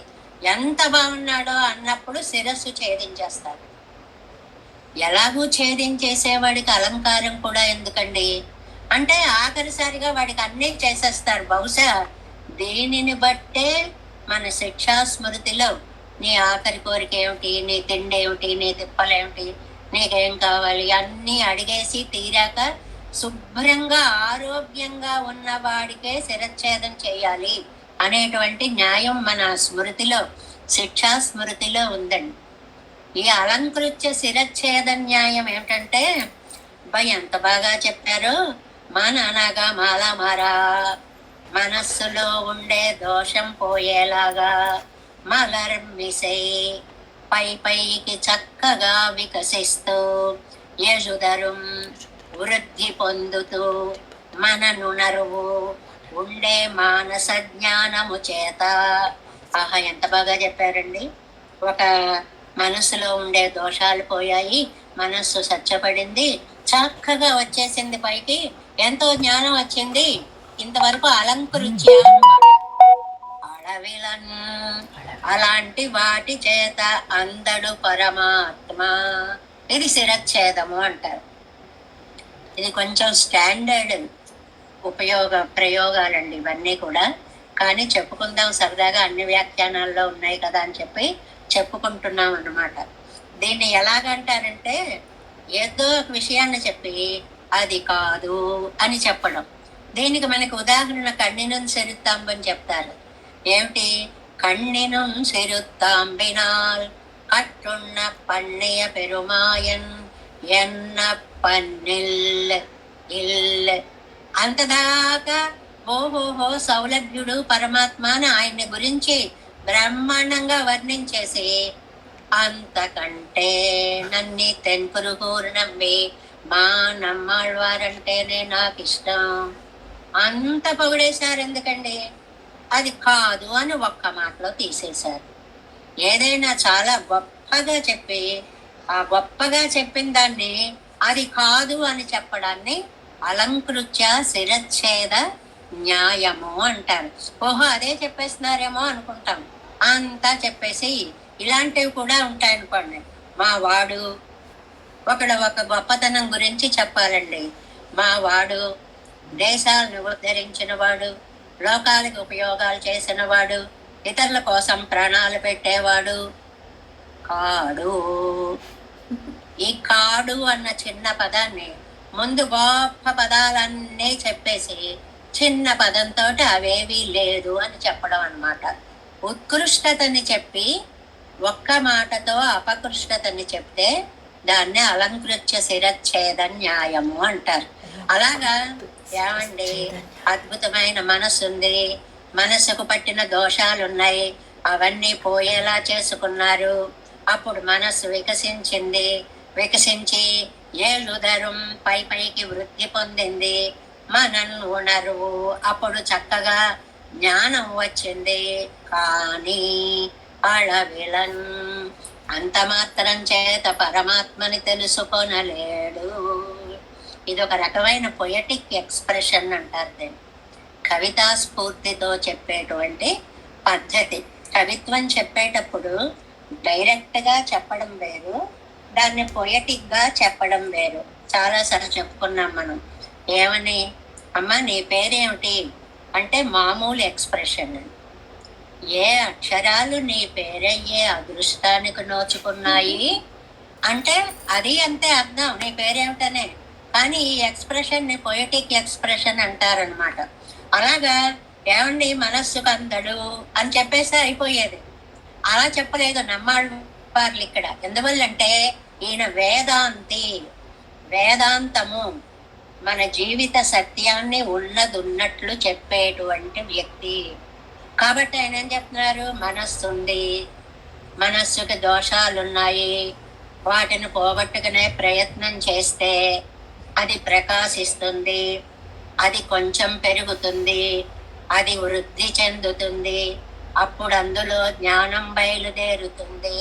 ఎంత బాగున్నాడో అన్నప్పుడు శిరస్సు ఛేదించేస్తారు. ఎలాగూ ఛేదించేసేవాడికి అలంకారం కూడా ఎందుకండి అంటే ఆఖరిసారిగా వాడికి అన్నీ చేసేస్తారు. బహుశా దేనిని బట్టే మన శిక్షా స్మృతిలో నీ ఆఖరి కోరిక ఏమిటి, నీ తిండి ఏమిటి, నీ తిప్పలేమిటి, నీకేం కావాలి అన్నీ అడిగేసి తీరాక శుభ్రంగా ఆరోగ్యంగా ఉన్నవాడికే శిరచ్ఛేదం చేయాలి అనేటువంటి న్యాయం మన స్మృతిలో, శిక్షా స్మృతిలో ఉందండి. ఈ అలంకృత్య శిరచ్ఛేద న్యాయం ఏమిటంటే ఎంత బాగా చెప్పారో, మననగా మాలమరా, మనస్సులో ఉండే దోషం పోయేలాగా మలర్మిసై పైకి చక్కగా వికసిస్తూ యజుదరుం వృద్ధి పొందుతూ మననునరువు ఉండే మానస జ్ఞానము చేత. ఆహా, ఎంత బాగా చెప్పారండి. ఒక మనసులో ఉండే దోషాలు పోయాయి, మనస్సు స్వచ్ఛపడింది, చక్కగా వచ్చేసింది పైకి, ఎంతో జ్ఞానం వచ్చింది. ఇంతవరకు అలంకృత్య అడవిలన్, అలాంటి వాటి చేత అందడు పరమాత్మ. ఇది శిరచ్ఛేదము అంటారు. ఇది కొంచెం స్టాండర్డ్ ప్రయోగాలండి ఇవన్నీ కూడా. కానీ చెప్పుకుందాం సరదాగా, అన్ని వ్యాఖ్యానాల్లో ఉన్నాయి కదా అని చెప్పి చెప్పుకుంటున్నాం అన్నమాట. దీన్ని ఎలాగంటారంటే ఏదో ఒక విషయాన్ని చెప్పి అది కాదు అని చెప్పడం. దీనికి మనకు ఉదాహరణ కన్నినం సెరుత్తాంబని చెప్తారు. ఏమిటి? కన్నినం సెరుత్తాంబినాల్ కట్టున్న పన్నెయ పెరుమాయన్ ఎన్న పన్నెల్ ఇల్. అంతదాకా ఓహోహో సౌలభ్యుడు పరమాత్మ అని ఆయన్ని గురించి బ్రహ్మాండంగా వర్ణించేసి అంతకంటే నన్ని తెన్పురుగూరు నమ్మి మా నమ్మాళ్ళవారంటేనే నాకు ఇష్టం అంత పొగిడేశారు. ఎందుకండి? అది కాదు అని ఒక్క మాటలో తీసేశారు. ఏదైనా చాలా గొప్పగా చెప్పి ఆ గొప్పగా చెప్పిన దాన్ని అది కాదు అని చెప్పడాన్ని అలంకృత్య శిరచ్ఛేద న్యాయము అంటారు. ఓహో అదే చెప్పేస్తున్నారేమో అనుకుంటాం. అంతా చెప్పేసి ఇలాంటివి కూడా ఉంటాయనుకోండి. మా వాడు ఒక గొప్పతనం గురించి చెప్పాలండి. మా వాడు దేశాలను ఉద్ధరించిన వాడు, లోకాలకు ఉపయోగాలు చేసిన వాడు, ఇతరుల కోసం ప్రాణాలు పెట్టేవాడు కాడు. ఈ కాడు అన్న చిన్న పదాన్ని ముందు గొప్ప పదాలన్నీ చెప్పేసి చిన్న పదంతో అవేవీ లేదు అని చెప్పడం అన్నమాట. ఉత్కృష్టతని చెప్పి ఒక్క మాటతో అపకృష్టతని చెప్తే దాన్ని అలంకృత్య శిరచ్ఛేద న్యాయము అంటారు. అలాగా ఏమండి, అద్భుతమైన మనసు ఉంది, మనసుకు పట్టిన దోషాలు ఉన్నాయి, అవన్నీ పోయేలా చేసుకున్నారు. అప్పుడు మనస్సు వికసించింది, వికసించి ఏలుదరం పైకి వృద్ధి పొందింది. మనల్ని ఉణరువు, అప్పుడు చక్కగా జ్ఞానం వచ్చింది. కానీ అళవిలన్ అంత మాత్రం చేత పరమాత్మని తెలుసుకొనలేడు. ఇది ఒక రకమైన పొయటిక్ ఎక్స్ప్రెషన్ అంటారు దీన్ని. కవితా స్ఫూర్తితో చెప్పేటువంటి పద్ధతి. కవిత్వం చెప్పేటప్పుడు డైరెక్ట్ గా చెప్పడం వేరు, దాన్ని పొయటిక్ గా చెప్పడం వేరు. చాలాసార్లు చెప్పుకున్నాం మనం. ఏమని, అమ్మ నీ పేరేమిటి అంటే మామూలు ఎక్స్ప్రెషన్. ఏ అక్షరాలు నీ పేరయ్యే అదృష్టానికి నోచుకున్నాయి అంటే అది అంతే అర్థం, నీ పేరేమిటనే. కానీ ఈ ఎక్స్ప్రెషన్ ని పొయటిక్ ఎక్స్ప్రెషన్ అంటారనమాట. అలాగా ఏమండి మనస్సుకు అందడు అని చెప్పేస్తే అయిపోయేది. అలా చెప్పలేదు నమ్మాళ్ళు వార్లు ఇక్కడ. ఎందువల్లంటే ఈయన వేదాంతి, వేదాంతము మన జీవిత సత్యాన్ని ఉన్నదున్నట్లు చెప్పేటువంటి వ్యక్తి. కాబట్టి ఆయన ఏం చెప్తున్నారు, మనస్సు ఉంది, మనస్సుకి దోషాలున్నాయి, వాటిని పోగొట్టుకునే ప్రయత్నం చేస్తే అది ప్రకాశిస్తుంది, అది కొంచెం పెరుగుతుంది, అది వృద్ధి చెందుతుంది. అప్పుడు అందులో జ్ఞానం బయలుదేరుతుంది.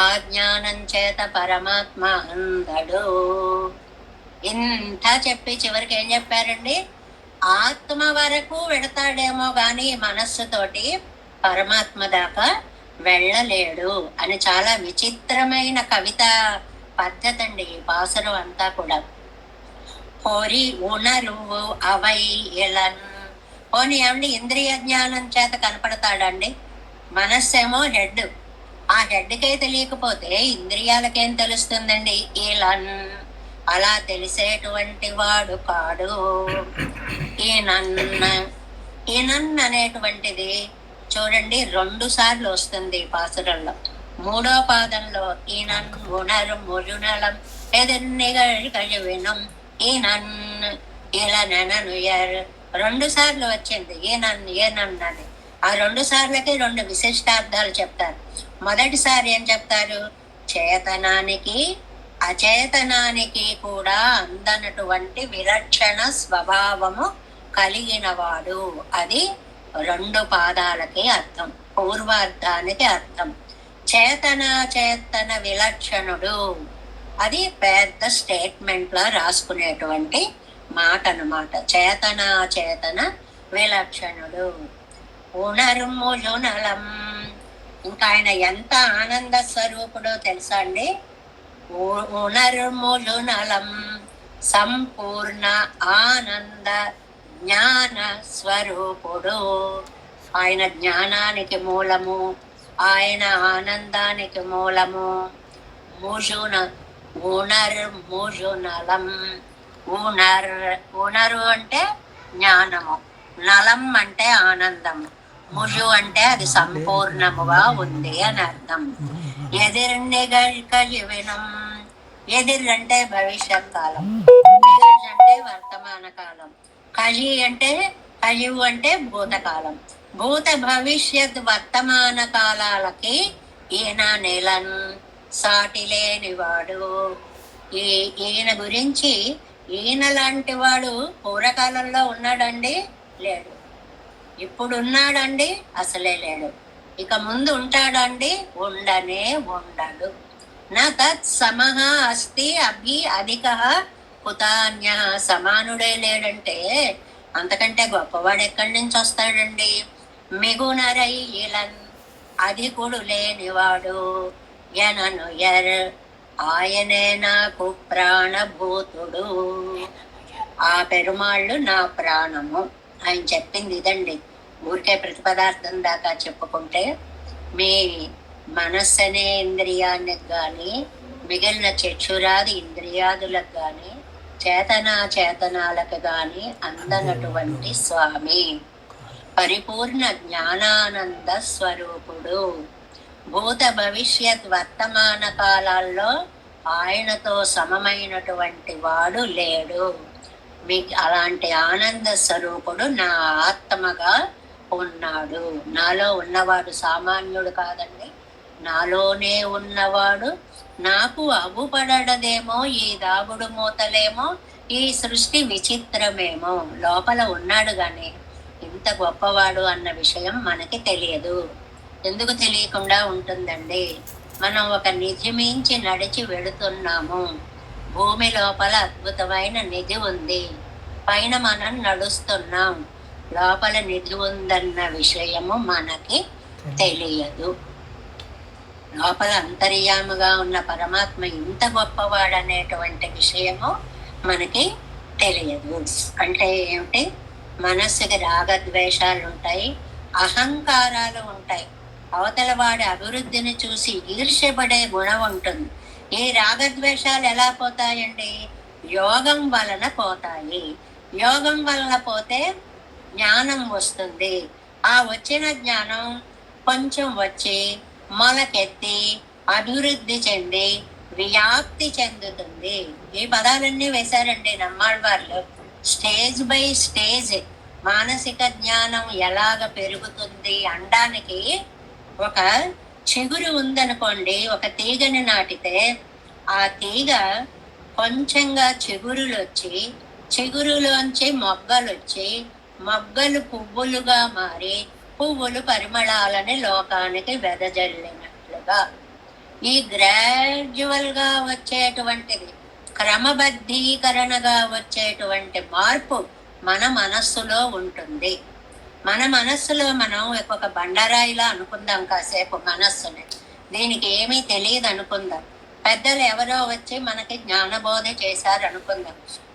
ఆ జ్ఞానం చేత పరమాత్మ అందడు. ఇంత చెప్పి చివరికి ఏం చెప్పారండి, ఆత్మ వరకు వెడతాడేమో గాని మనస్సుతోటి పరమాత్మ దాకా వెళ్ళలేడు అని. చాలా విచిత్రమైన కవిత పద్ధతి అండి ఈ పాసురం అంతా కూడా. పోరి ఉణరువు అవై ఇళన్. పోనీ ఏమండి ఇంద్రియ జ్ఞానం చేత కనపడతాడండి. మనస్సేమో హెడ్, ఆ హెడ్కే తెలియకపోతే ఇంద్రియాలకేం తెలుస్తుందండి. ఇళన్ అలా తెలిసేటువంటి వాడు కాడు. ఈనన్ అనేటువంటిది చూడండి 2 సార్లు వస్తుంది పాసురంలో. 3వ పాదంలో ఈనన్ ఉణరు మురునలం ఎదన్నిగం ఈనన్ ఇలా నెననుయర్ 2 సార్లు వచ్చింది ఏనన్ అని. ఆ 2 సార్లకి 2 విశిష్టార్థాలు చెప్తారు. మొదటిసారి ఏం చెప్తారు, చేతనానికి అచేతనానికి కూడా అందనటువంటి విలక్షణ స్వభావము కలిగినవాడు. అది 2 పాదాలకి అర్థం, పూర్వార్థానికి అర్థం. చేతన విలక్షణుడు అది పెద్ద స్టేట్మెంట్ లా రాసుకునేటువంటి మాట అన్నమాట. చేతన విలక్షణుడు. ఉణర్ములునలం, ఇంకా ఆయన ఎంత ఆనంద స్వరూపుడో తెలుసా అండి. ఉణర్ములునలం సంపూర్ణ ఆనంద జ్ఞాన స్వరూపుడు. ఆయన జ్ఞానానికి మూలము, ఆయన ఆనందానికి మూలము. ఉణర్ములునలం, ఉణరు అంటే జ్ఞానము, నలం అంటే ఆనందము, ముజు అంటే అది సంపూర్ణముగా ఉంది అని అర్థం. ఎదిర్నిగల్కజివినం, ఎదిర్ అంటే భవిష్యత్ కాలం, అంటే వర్తమాన కాలం, కజివు అంటే భూతకాలం. భూత భవిష్యత్ వర్తమాన కాలాలకి ఈయన నేలన్ సాటి లేనివాడు. ఈయన గురించి ఈయన లాంటి వాడు పూర్వకాలంలో ఉన్నాడండి, లేడు. ఇప్పుడున్నాడండి అసలే లేడు. ఇక ముందు ఉంటాడండి ఉండనే ఉండడు. నా తత్ సమహ అస్తి అభి అధిక కుతాన్య. సమానుడే లేడంటే అంతకంటే గొప్పవాడు ఎక్కడి నుంచి వస్తాడండి? మిగునరై ఇలన్ అధికుడు లేనివాడు ఎనను ఎర్ ఆయనే నాకు ప్రాణభూతుడు. ఆ పెరుమాళ్ళు నా ప్రాణము. ఆయన చెప్పింది ఇదండి. ఊరికే ప్రతిపదార్థం దాకా చెప్పుకుంటే మీ మనస్సు అనే ఇంద్రియానికి కానీ మిగిలిన చక్షురాది ఇంద్రియాదులకు కానీ చేతనాలకు కానీ అందనటువంటి స్వామి పరిపూర్ణ జ్ఞానానంద స్వరూపుడు. భూత భవిష్యత్ వర్తమాన కాలాల్లో ఆయనతో సమమైనటువంటి వాడు లేడు. మీకు అలాంటి ఆనంద స్వరూపుడు నా ఆత్మగా ఉన్నాడు. నాలో ఉన్నవాడు సామాన్యుడు కాదండి, నాలోనే ఉన్నవాడు. నాకు అగుపడదేమో ఈ దాగుడు మూతలేమో, ఈ సృష్టి విచిత్రమేమో. లోపల ఉన్నాడు గాని ఇంత గొప్పవాడు అన్న విషయం మనకి తెలియదు. ఎందుకు తెలియకుండా ఉంటుందండి? మనం ఒక నిధి మించి నడిచి వెళుతున్నాము. భూమి లోపల అద్భుతమైన నిధి ఉంది, పైన మనం నడుస్తున్నాం. లోపల నిధి ఉందన్న విషయము మనకి తెలియదు. లోపల అంతర్యాముగా ఉన్న పరమాత్మ ఇంత గొప్పవాడనేటువంటి విషయము మనకి తెలియదు. అంటే ఏమిటి? మనస్సుకి రాగద్వేషాలు ఉంటాయి, అహంకారాలు ఉంటాయి. అవతల వాడి అభివృద్ధిని చూసి ఈర్ష్యపడే గుణం ఉంటుంది. ఈ రాగద్వేషాలు ఎలా పోతాయండి? యోగం వలన పోతాయి. యోగం వలన పోతే జ్ఞానం వస్తుంది. ఆ వచ్చిన జ్ఞానం కొంచెం వచ్చి మొలకెత్తి అభివృద్ధి చెంది వ్యాప్తి చెందుతుంది. ఈ పదాలన్నీ వేశారండి నమ్మాళ్ళవాళ్ళు. స్టేజ్ బై స్టేజ్ మానసిక జ్ఞానం ఎలాగ పెరుగుతుంది అనడానికి, ఒక చిగురు ఉందనుకోండి, ఒక తీగని నాటితే ఆ తీగ కొంచెంగా చిగురులు వచ్చి, చిగురులోంచి మొగ్గలు వచ్చి, మొగ్గలు పువ్వులుగా మారి, పువ్వులు పరిమళాలని లోకానికి వెదజల్లినట్లుగా ఈ గ్రాడ్యువల్ గా వచ్చేటువంటిది, క్రమబద్ధీకరణగా వచ్చేటువంటి మార్పు మన మనస్సులో ఉంటుంది. మన మనస్సులో మనం ఒక బండరాయిలా అనుకుందాం కాసేపు మనస్సుని. దీనికి ఏమీ తెలియదు అనుకుందాం. పెద్దలు ఎవరో వచ్చి మనకి జ్ఞానబోధ చేశారు అనుకుందాం.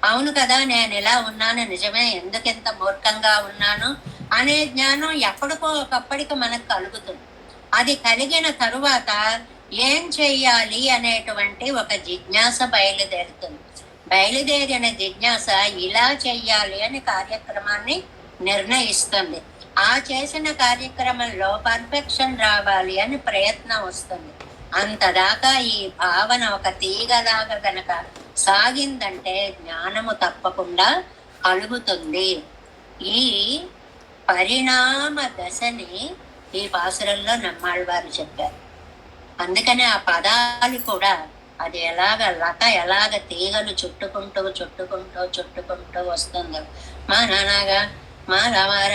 అవును కదా, నేను ఇలా ఉన్నాను, నిజమే, ఎందుకింత మూర్ఖంగా ఉన్నాను అనే జ్ఞానం ఎప్పటికో ఒకప్పటికి మనకు కలుగుతుంది. అది కలిగిన తరువాత ఏం చెయ్యాలి అనేటువంటి ఒక జిజ్ఞాస బయలుదేరుతుంది. బయలుదేరిన జిజ్ఞాస ఇలా చెయ్యాలి అని కార్యక్రమాన్ని నిర్ణయిస్తుంది. ఆ చేసిన కార్యక్రమంలో పర్ఫెక్షన్ రావాలి అని ప్రయత్నం వస్తుంది. అంతదాకా ఈ భావన ఒక తీగలాగా గనక సాగిందంటే జ్ఞానము తప్పకుండా కలుగుతుంది. ఈ పరిణామ దశని ఈ పాసురంలో నమ్మాళ్ళవారు చెప్పారు. అందుకని ఆ పదాలు కూడా అది ఎలాగ తీగలు చుట్టుకుంటూ వస్తుందో. మననగా మలమర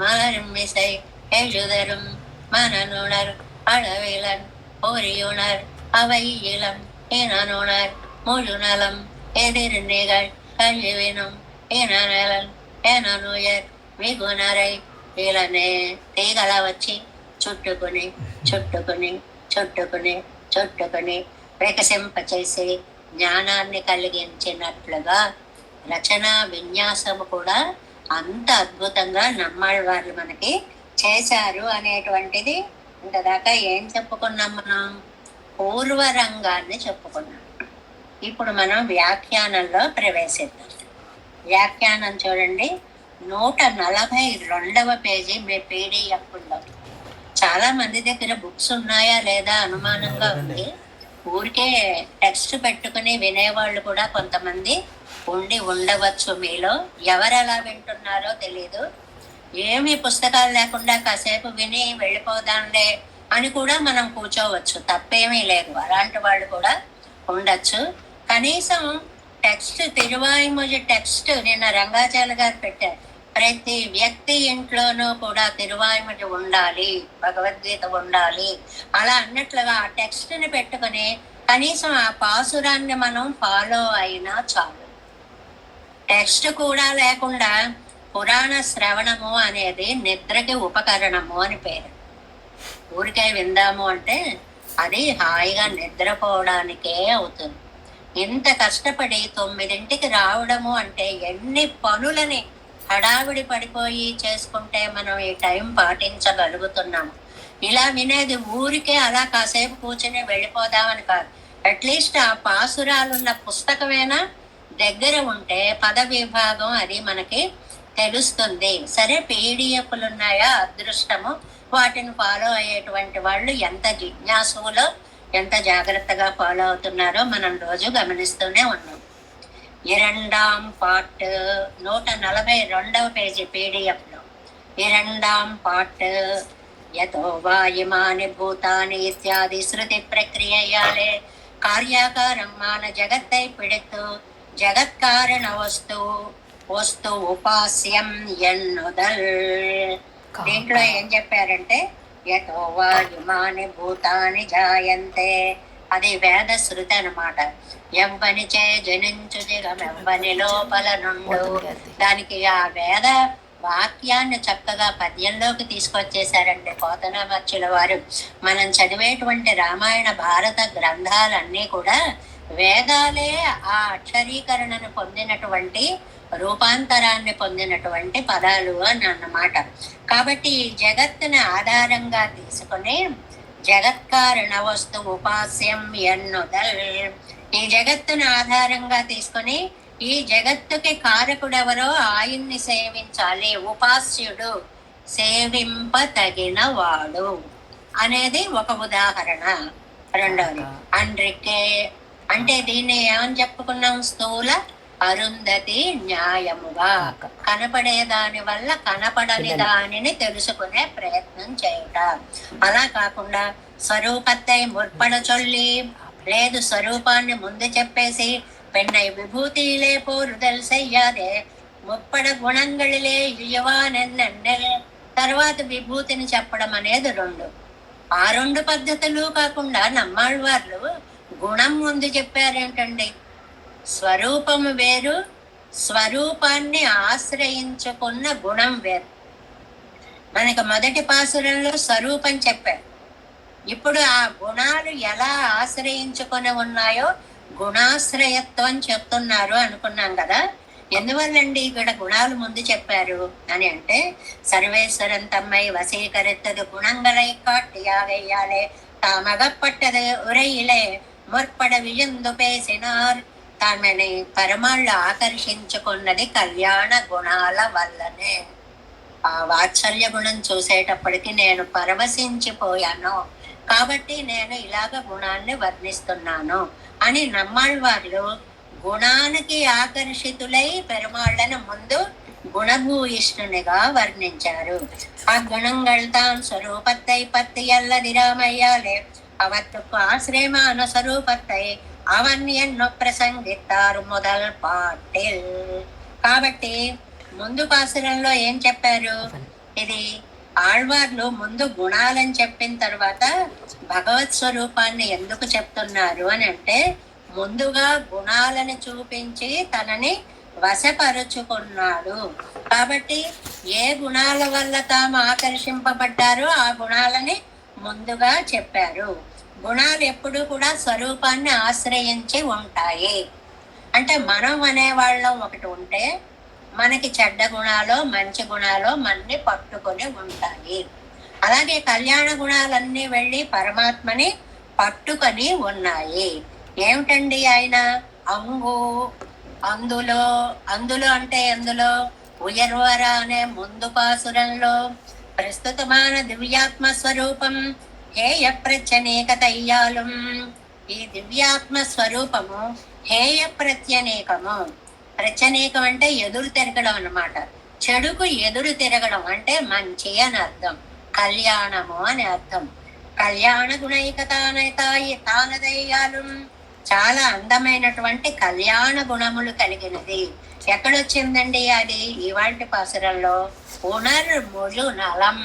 మలరిమ్మిసై எழுதரும் மனனுணர் அளவிலன் பொறியுணர் அவையிலம் இனனுணர் முழுநலம் எதிர்நிகழ் கழிவினும் இனநலன் ఎననుయర్ మిగునరై ఇలానే తీగల వచ్చి చుట్టుకుని వికసింపచేసి జ్ఞానాన్ని కలిగించినట్లుగా రచన విన్యాసము కూడా అంత అద్భుతంగా నమ్మాళ్ళవారు మనకి చేశారు అనేటువంటిది. ఇంతదాకా ఏం చెప్పుకున్నాం? మనం పూర్వరంగాన్ని చెప్పుకున్నాం. ఇప్పుడు మనం వ్యాఖ్యానంలో ప్రవేశిద్దాం. వ్యాఖ్యానం చూడండి, 142వ పేజీ మీ PDF-లో. చాలా మంది దగ్గర బుక్స్ ఉన్నాయా లేదా అనుమానంగా ఉంది. ఊరికే టెక్స్ట్ పెట్టుకుని వినేవాళ్ళు కూడా కొంతమంది ఉండవచ్చు మీలో. ఎవరు ఎలా వింటున్నారో తెలీదు. ఏమి పుస్తకాలు లేకుండా కాసేపు విని వెళ్ళిపోదాంలే అని కూడా మనం కూర్చోవచ్చు, తప్పేమీ లేదు. అలాంటి వాళ్ళు కూడా ఉండొచ్చు. కనీసం టెక్స్ట్, తిరువాయిమొഴി టెక్స్ట్ నిన్న రంగాచార్య గారు పెట్టారు. ప్రతి వ్యక్తి ఇంట్లోనూ కూడా తిరువాయిమటి ఉండాలి, భగవద్గీత ఉండాలి అలా అన్నట్లుగా ఆ టెక్స్ట్ని పెట్టుకుని కనీసం ఆ పాసురాన్ని మనం ఫాలో అయినా చాలు. టెక్స్ట్ కూడా లేకుండా పురాణ శ్రవణము అనేది నిద్రకి ఉపకరణము అని పేరు. ఊరికే విందాము అంటే అది హాయిగా నిద్రపోవడానికే అవుతుంది. ఇంత కష్టపడి 9ంటికి రావడము అంటే ఎన్ని పనులని హడావిడి పడిపోయి చేసుకుంటే మనం ఈ టైం పాటించగలుగుతున్నాము. ఇలా వినేది ఊరికే అలా కాసేపు కూర్చుని వెళ్ళిపోదామని కాదు. అట్లీస్ట్ ఆ పాసురాలున్న పుస్తకమైనా దగ్గర ఉంటే పద విభాగం అది మనకి తెలుస్తుంది. సరే పీడిఎఫ్లు ఉన్నాయా, అదృష్టము. వాటిని ఫాలో అయ్యేటువంటి వాళ్ళు ఎంత జిజ్ఞాసులో ఎంత జాగ్రత్తగా ఫాలో అవుతున్నారో మనం రోజు గమనిస్తూనే ఉన్నాం. ఇరండాం పార్ట్ 142వ పేజీ పీడిఎఫ్లో ఇరండాం పార్ట్ యతో వాయుమాని భూతాని ఇత్యాది శృతి ప్రక్రియయాలే కార్యాకారం మాన జగత్తై పిడిత్తు జగత్కారణ వస్తు ఉపాస్యం ఎన్నుదల్. దీంట్లో ఏం చెప్పారంటే యతో వాయుమాని భూతాని జాయంతే, అది వేద శృతి అనమాట. ఎవ్వనిచే జనించు జగమెవ్వని లోపల నుండు. దానికి ఆ వేద వాక్యాన్ని చక్కగా పద్యంలోకి తీసుకొచ్చేశారండి పోతనామాచ్యుల వారు. మనం చదివేటువంటి రామాయణ భారత గ్రంథాలన్నీ కూడా వేదాలే ఆ అక్షరీకరణను పొందినటువంటి రూపాంతరాన్ని పొందినటువంటి పదాలు అని అన్నమాట. కాబట్టి ఈ జగత్తుని ఆధారంగా తీసుకుని జగత్కారణ వస్తు ఉపాస్యం ఎన్నుదల్, ఈ జగత్తుని ఆధారంగా తీసుకొని ఈ జగత్తుకి కారకుడెవరో ఆయన్ని సేవించాలి. ఉపాస్యుడు సేవింపతగిన వాడు అనేది ఒక ఉదాహరణ. రెండవది అండ్రికే అంటే దీన్ని ఏమని చెప్పుకున్నాం, స్థూల అరుంధతి న్యాయముగా కనపడే దాని వల్ల కనపడని దానిని తెలుసుకునే ప్రయత్నం చేయుట. అలా కాకుండా స్వరూపత్తై ముற்பడ చొల్లి, లేదు స్వరూపాన్ని ముందు చెప్పేసి పెన్నై విభూతిలే పోరుదల్ చెయ్యాదే ముప్పడ గుణంగళిలే ఇయ్యవానెన్నెన్నెల్ తర్వాత విభూతిని చెప్పడం అనేది రెండు. ఆ రెండు పద్ధతులు కాకుండా నమ్మాళ్ళవార్లు గుణం ముందు చెప్పారేంటండి. స్వరూపము వేరు, స్వరూపాన్ని ఆశ్రయించుకున్న గుణం వేరు. మనకి మొదటి పాసురంలో స్వరూపం చెప్పారు. ఇప్పుడు ఆ గుణాలు ఎలా ఆశ్రయించుకొని ఉన్నాయో గుణాశ్రయత్వం చెప్తున్నారు అనుకున్నాం కదా. ఎందువల్లండి ఇక్కడ గుణాలు ముందు చెప్పారు అని అంటే, సర్వేశ్వరం తమ్మై వసీకరిత్తదు గుణంగలై కాట్టియాగయ్యాలే తామగప్పట్టదు ఉరైయిలే ముற்பడ వియందు పేసినార్. తమని పరమాళ్ళు ఆకర్షించుకున్నది కళ్యాణ గుణాల వల్లనే. ఆ వాత్సల్య గుణం చూసేటప్పటికి నేను పరవశించిపోయాను, కాబట్టి నేను ఇలాగ గుణాన్ని వర్ణిస్తున్నాను అని నమ్మాళ్ళవాళ్ళు గుణానికి ఆకర్షితులై పెరుమాళ్ళను ముందు గుణభూయిష్ఠునిగా వర్ణించారు. ఆ గుణంగళ్తాన్ స్వరూపత్తై పత్తి ఎల్లదిరామయ్యాలే అవత్తుకు ఆశ్రయమాన స్వరూపత్తై అవన్నీ ఎన్నో ప్రసంగిస్తారు మొదల్ పాటిల్. కాబట్టి ముందు పాసురంలో ఏం చెప్పారు, ఇది ఆళ్వార్లు ముందు గుణాలని చెప్పిన తర్వాత భగవత్ స్వరూపాన్ని ఎందుకు చెప్తున్నారు అని అంటే, ముందుగా గుణాలను చూపించి తనని వశపరుచుకున్నాడు. కాబట్టి ఏ గుణాల వల్ల తాము ఆకర్షింపబడ్డారో ఆ గుణాలని ముందుగా చెప్పారు. గుణాలు ఎప్పుడు కూడా స్వరూపాన్ని ఆశ్రయించి ఉంటాయి. అంటే మనం అనేవాళ్ళం ఒకటి ఉంటే మనకి చెడ్డ గుణాలు మంచి గుణాలు మన్ని పట్టుకొని ఉంటాయి. అలాగే కళ్యాణ గుణాలన్నీ వెళ్ళి పరమాత్మని పట్టుకొని ఉన్నాయి. ఏమిటండి ఆయన అంగు, అందులో అందులో అంటే ఎందులో ఉయర్వర అనే ముందు పాసురంలో ప్రస్తుతమాన దివ్యాత్మ స్వరూపం హేయ ప్రత్యనేకతయ్యాలం. ఈ దివ్యాత్మ స్వరూపము హేయ ప్రత్యనేకము. ప్రత్యనేకం అంటే ఎదురు తిరగడం అన్నమాట. చెడుకు ఎదురు తిరగడం అంటే మంచి అని అర్థం, కళ్యాణము అని అర్థం. కళ్యాణ గుణైకతానదయ్యాలు చాలా అందమైనటువంటి కళ్యాణ గుణములు కలిగినది. ఎక్కడొచ్చిందండి అది ఇవాంటి పాసురంలో? ఉణర్ముజు నలం,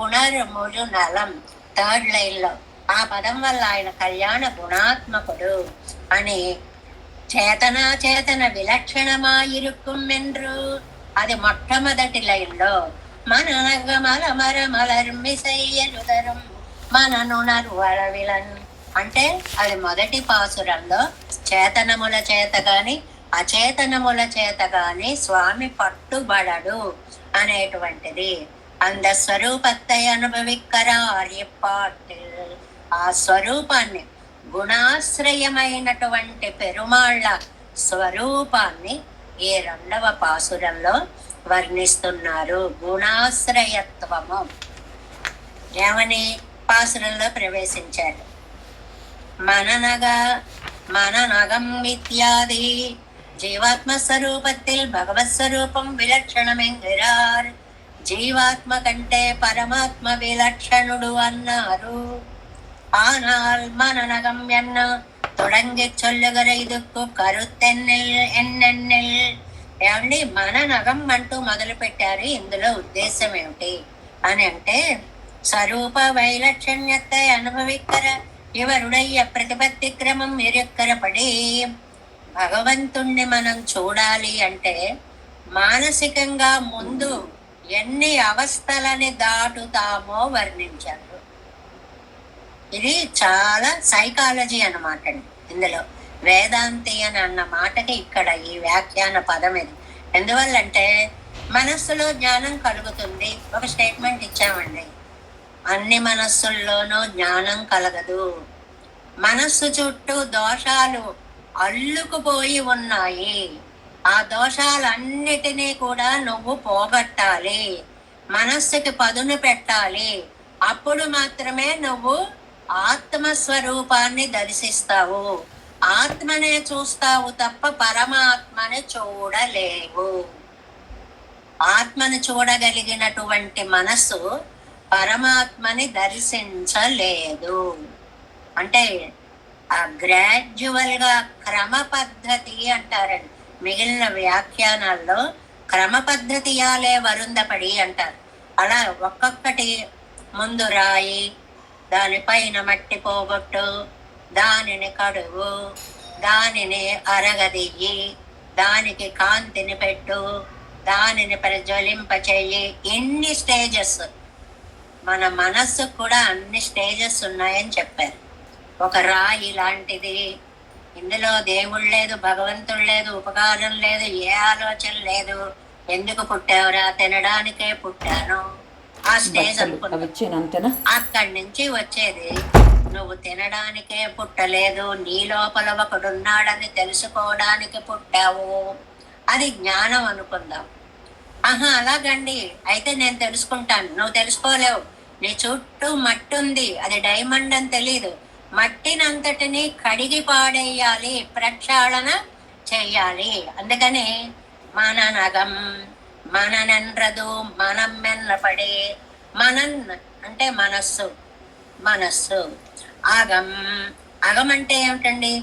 ఉణర్ముజు నలం, థర్డ్ లైన్ లో. ఆ పదం వల్ల ఆయన కళ్యాణ గుణాత్మకుడు అని చేతన చేతన విలక్షణమాయిరుక్కుం ఎండ్రు, అది మొట్టమొదటి లైన్లో. మననగ మల మర మలర్మిసయ్యలుదరం మననునరు వరవిలన్ అంటే అది మొదటి పాసురంలో చేతనముల చేత గాని అచేతనముల చేత గాని స్వామి పట్టుబడడు అనేటువంటిది. அந்த స్వరూపத்தை అనుభవిక్కరార్ ఎప్పాటిల్. ఆ స్వరూపాన్ని, గుణాశ్రయమైనటువంటి పెరుమాళ్ళ స్వరూపాన్ని ఈ 2వ పాసురంలో వర్ణిస్తున్నారు. గుణాశ్రయత్వము ఏమని పాసురంలో ప్రవేశించారు. మననగం ఇత్యాది జీవాత్మ స్వరూపத்தில் భగవత్ స్వరూపం విలక్షణమెంగిరార్. జీవాత్మ కంటే పరమాత్మ విలక్షణుడు అన్నారు. ஆனால் மனநகம் என்ன தொடங்கி சொல்லுகிற இதுకు కరుతెన్నెల్ ఎన్నెన్నెల్. ఏమండి, మననగం అంటూ మొదలు పెట్టారు. ఇందులో ఉద్దేశం ఏమిటి అని అంటే, స్వరూప వైలక్షణ్యத்தை అనుభవిక్కర ఇవరుడయ్య ప్రతిపత్తి క్రమం ఇరుక్కరపడి. భగవంతుణ్ణి మనం చూడాలి అంటే మానసికంగా ముందు ఎన్ని అవస్థలని దాటుతామో వర్ణించారు. ఇది చాలా సైకాలజీ అన్నమాట అండి. ఇందులో వేదాంతి అని అన్న మాటకి ఇక్కడ ఈ వ్యాఖ్యాన పదం ఇది. ఎందువల్లంటే మనస్సులో జ్ఞానం కలుగుతుంది. ఒక స్టేట్మెంట్ ఇచ్చామండి, అన్ని మనస్సుల్లోనూ జ్ఞానం కలగదు. మనస్సు చుట్టూ దోషాలు అల్లుకుపోయి ఉన్నాయి. ఆ దోషాలన్నిటినీ కూడా నువ్వు పోగొట్టాలి, మనస్సుకి పదును పెట్టాలి. అప్పుడు మాత్రమే నువ్వు ఆత్మస్వరూపాన్ని దర్శిస్తావు. ఆత్మనే చూస్తావు తప్ప పరమాత్మని చూడలేవు. ఆత్మను చూడగలిగినటువంటి మనస్సు పరమాత్మని దర్శించలేదు. అంటే ఆ గ్రాడ్యువల్ గా క్రమ పద్ధతి అంటారండి. మిగిలిన వ్యాఖ్యానాల్లో క్రమ పద్ధతియాలే వరుందపడి అంటారు. అలా ఒక్కొక్కటి, ముందు రాయి, దానిపైన మట్టి పోగొట్టు, దానిని కడుగు, దానిని అరగదియ్యి, దానికి కాంతిని పెట్టు, దానిని ప్రజ్వలింప చెయ్యి. ఎన్ని స్టేజెస్! మన మనస్సు కూడా అన్ని స్టేజెస్ ఉన్నాయని చెప్పారు. ఒక రాయి లాంటిది. ఇందులో దేవుడు లేదు, భగవంతుడు లేదు, ఉపకారం లేదు, ఏ ఆలోచన లేదు. ఎందుకు పుట్టావురా? తినడానికే పుట్టాను. ఆ స్టేజ్ అనుకున్నా. అక్కడి నుంచి వచ్చేది, నువ్వు తినడానికే పుట్టలేదు, నీ లోపల ఒకడున్నాడని తెలుసుకోవడానికి పుట్టావు. అది జ్ఞానం అనుకుందాం. ఆహా, అలాగండి, అయితే నేను తెలుసుకుంటాను. నువ్వు తెలుసుకోలేవు. నీ చుట్టూ మట్టి ఉంది, అది డైమండ్ అని తెలీదు. మట్టినంతటిని కడిగి పాడేయాలి, ప్రక్షాళన చెయ్యాలి. అందుకని మననగం, మననెన్రదు, మనం మెన్నపడే. మనన్ అంటే మనస్సు, మనస్సు. అగం, అగం అంటే ఏమిటండి?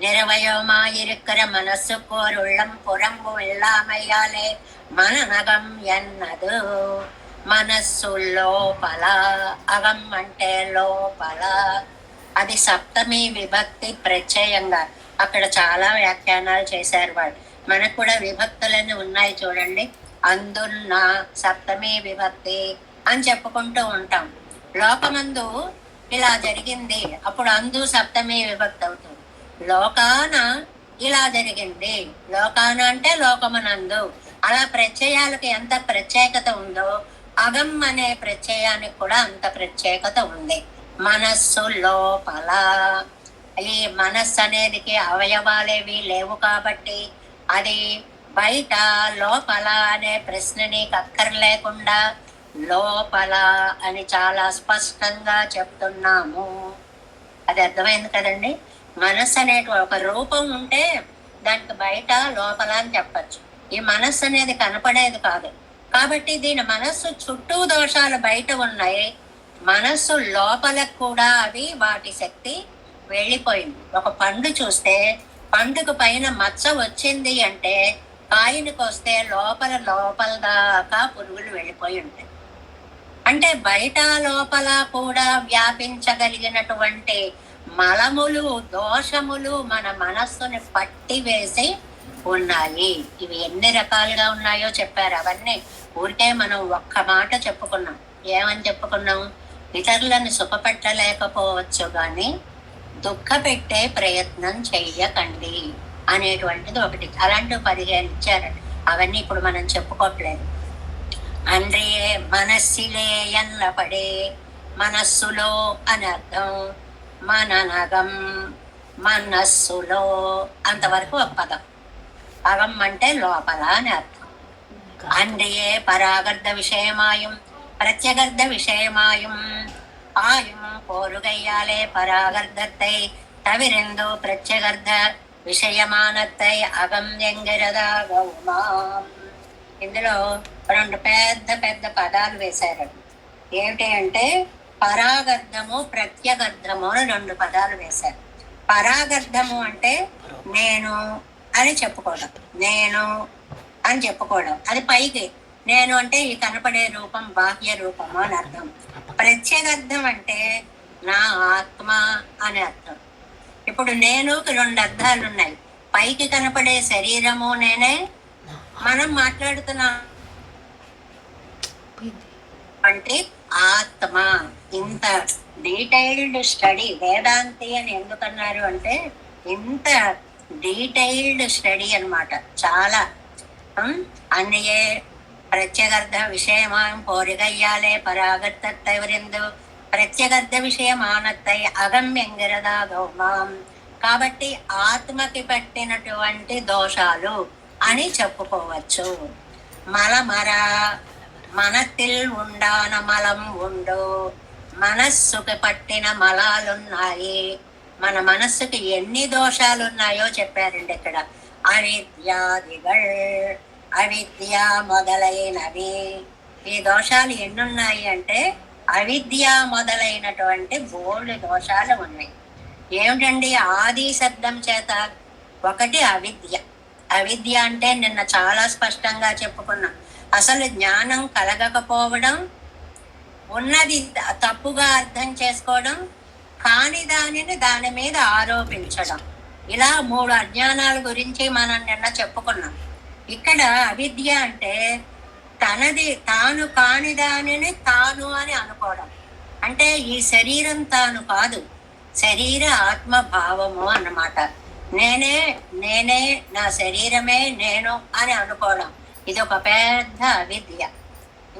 నిరవయమా ఇరుక్కర మనస్సు కోరుళ్ళం పురంగు వెళ్ళామయ్యాలే మననగం ఎన్నదు. మనస్సు లోపల, అగం అంటే లోపల. అది సప్తమి విభక్తి ప్రత్యయంగా. అక్కడ చాలా వ్యాఖ్యానాలు చేశారు వాళ్ళు. మనకు కూడా విభక్తులన్నీ ఉన్నాయి చూడండి. అందున్న సప్తమి విభక్తి అని చెప్పుకుంటూ ఉంటాం. లోకమందు ఇలా జరిగింది, అప్పుడు అందు సప్తమి విభక్తి అవుతుంది. లోకాన ఇలా జరిగింది, లోకాన అంటే లోకమనందు. అలా ప్రత్యయాలకు ఎంత ప్రత్యేకత ఉందో అగం అనే ప్రత్యయానికి కూడా అంత ప్రత్యేకత ఉంది. మనస్సు లోపల. ఈ మనస్సు అనేదికి అవయవాలేవి లేవు కాబట్టి అది బయట లోపల అనే ప్రశ్న నీకు అక్కర్లేకుండా లోపల అని చాలా స్పష్టంగా చెప్తున్నాము. అది అర్థమైంది కదండి. మనస్సు అనే ఒక రూపం ఉంటే దానికి బయట లోపల అని చెప్పచ్చు. ఈ మనస్సు అనేది కనపడేది కాదు కాబట్టి దీని మనస్సు చుట్టూ దోషాలు బయట ఉన్నాయి, మనస్సు లోపలకు కూడా అవి వాటి శక్తి వెళ్ళిపోయింది. ఒక పండు చూస్తే పండుగ పైన మచ్చ వచ్చింది అంటే కాయనికి వస్తే లోపల లోపల దాకా పురుగులు వెళ్ళిపోయి ఉంటాయి. అంటే బయట లోపల కూడా వ్యాపించగలిగినటువంటి మలములు, దోషములు మన మనస్సుని పట్టి వేసి ఉన్నాయి. ఇవి ఎన్ని రకాలుగా ఉన్నాయో చెప్పారు. అవన్నీ ఊరికే మనం ఒక్క మాట చెప్పుకున్నాం. ఏమని చెప్పుకున్నాం? ఇతరులను సుఖపెట్టలేకపోవచ్చు కానీ దుఃఖ పెట్టే ప్రయత్నం చెయ్యకండి అనేటువంటిది ఒకటి. అలాంటి 15 ఇచ్చారు. అవన్నీ ఇప్పుడు మనం చెప్పుకోవట్లేదు. அன்றையே మనస్సిలే ఎన్నపడే, మనస్సులో అని అర్థం. మననగం, మనస్సులో అంతవరకు ఒక పదం. అగం అంటే లోపల అని అర్థం. அன்றையே పరాగర్ధ విషయమాయం, ప్రత్యగర్ధ విషయమాయం. ஆயும் போருகையாலே பராகர்த்தத்தை தவிரெந்தோ பிரத்யகர்த்த விஷயமானத்தை అగం ఎంగిరదాగౌమాం. ఇందులో 2 పెద్ద పెద్ద పదాలు వేశారు. ఏమిటి అంటే పరాగర్ధము, ప్రత్యగర్ధము అని 2 పదాలు వేశారు. పరాగర్ధము అంటే నేను అని చెప్పుకోవడం, నేను అని చెప్పుకోవడం. అది పైకి నేను అంటే ఈ కనపడే రూపం, బాహ్య రూపము అని అర్థం. ప్రత్యగర్థం అంటే నా ఆత్మ అని అర్థం. ఇప్పుడు నేనుకి 2 అర్థాలు ఉన్నాయి. పైకి కనపడే శరీరము నేనే, మనం మాట్లాడుతున్నా అంటే ఆత్మ. ఇంత డీటెయిల్డ్ స్టడీ వేదాంతి అని ఎందుకన్నారు అంటే ఇంత డీటెయిల్డ్ స్టడీ అన్నమాట. చాలా అన్నయే ప్రత్యగర్థ విషయమాం పోరిగయ్యాలే పరాగర్తైవరిందు ప్రత్యగర్థ విషయమానత్తై అగమ్యంగిరదా గౌమాం. కాబట్టి ఆత్మకి పట్టినటువంటి దోషాలు అని చెప్పుకోవచ్చు. మలమర, మనத்தில் ఉండాన మలం ఉండు. మనస్సుకి పట్టిన మలాలున్నాయి. మన మనస్సుకి ఎన్ని దోషాలు ఉన్నాయో చెప్పారండి ఇక్కడ. అవిద్యాదిగల్, అవిద్య మొదలైనవి. ఈ దోషాలు ఎన్నున్నాయి అంటే అవిద్య మొదలైనటువంటి బోల్డ్ దోషాలు ఉన్నాయి. ఏమిటండి? ఆది శబ్దం చేత ఒకటి అవిద్య. అవిద్య అంటే నిన్న చాలా స్పష్టంగా చెప్పుకున్నాం. అసలు జ్ఞానం కలగకపోవడం, ఉన్నది తప్పుగా అర్థం చేసుకోవడం, కాని దానిని దాని మీద ఆరోపించడం. ఇలా 3 అజ్ఞానాల గురించి మనం నిన్న చెప్పుకున్నాం. ఇక్కడ అవిద్య అంటే తాను కాని దానిని తాను అని అనుకోవడం. అంటే ఈ శరీరం తాను కాదు, శరీర ఆత్మ భావము అన్నమాట. నేనే నా శరీరమే నేను అని అనుకోవడం, ఇది ఒక పెద్ద అవిద్య.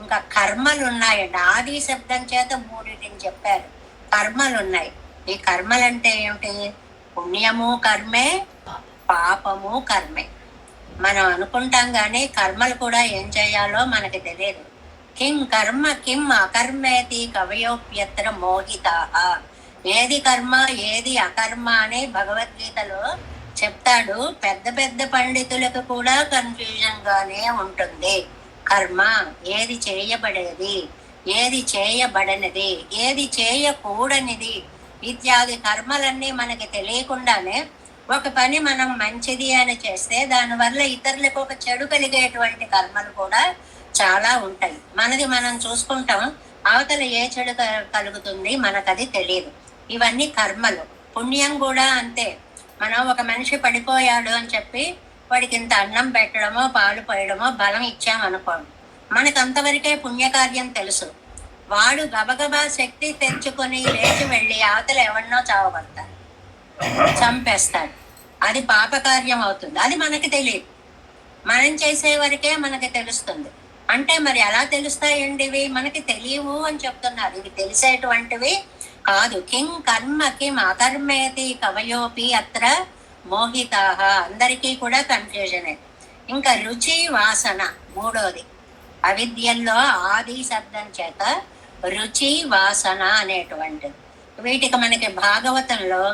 ఇంకా కర్మలు ఉన్నాయండి. ఆది శబ్దం చేత 3 చెప్పారు. కర్మలు ఉన్నాయి. ఈ కర్మలు అంటే ఏమిటి? పుణ్యము కర్మే, పాపము కర్మే. మనం అనుకుంటాం కానీ కర్మలు కూడా ఏం చేయాలో మనకి తెలియదు. కిం కర్మ కిం అకర్మేతి కవయోప్యత్ర మోహితా. ఏది కర్మ ఏది అకర్మ అని భగవద్గీతలో చెప్తాడు. పెద్ద పెద్ద పండితులకు కూడా కన్ఫ్యూజన్ గానే ఉంటుంది. కర్మ ఏది చేయబడేది, ఏది చేయబడనిది, ఏది చేయకూడనిది ఇత్యాది కర్మలన్నీ మనకి తెలియకుండానే ఒక పని మనం మంచిది అని చేస్తే దానివల్ల ఇతరులకు ఒక చెడు కలిగేటువంటి కర్మలు కూడా చాలా ఉంటాయి. మనది మనం చూసుకుంటాం, అవతల ఏ చెడు కలుగుతుంది మనకది తెలియదు. ఇవన్నీ కర్మలు. పుణ్యం కూడా అంతే. మనం ఒక మనిషి పడిపోయాడు అని చెప్పి వాడికి ఇంత అన్నం పెట్టడమో పాలు పోయడమో బలం ఇచ్చామనుకోండి, మనకు అంతవరకే పుణ్యకార్యం తెలుసు. వాడు గబగబా శక్తి తెచ్చుకొని లేచి వెళ్ళి అవతల ఎవరినో చావబడతాడు, చంపేస్తాడు. అది పాపకార్యం అవుతుంది. అది మనకి తెలియదు. మనం చేసే వరకే మనకి తెలుస్తుంది. అంటే మరి ఎలా తెలుస్తాయండి ఇవి? మనకి తెలియవు అని చెప్తున్నారు. ఇవి తెలిసేటువంటివి కాదు. కిం కర్మ కిం అకర్మేతి కవయోపి అత్ర మోహితాహ. అందరికీ కూడా కన్ఫ్యూజనే. ఇంకా రుచి వాసన మూడోది. అవిద్యల్లో ఆది శబ్దం చేత రుచి వాసన అనేటువంటిది. వీటికి మనకి భాగవతంలో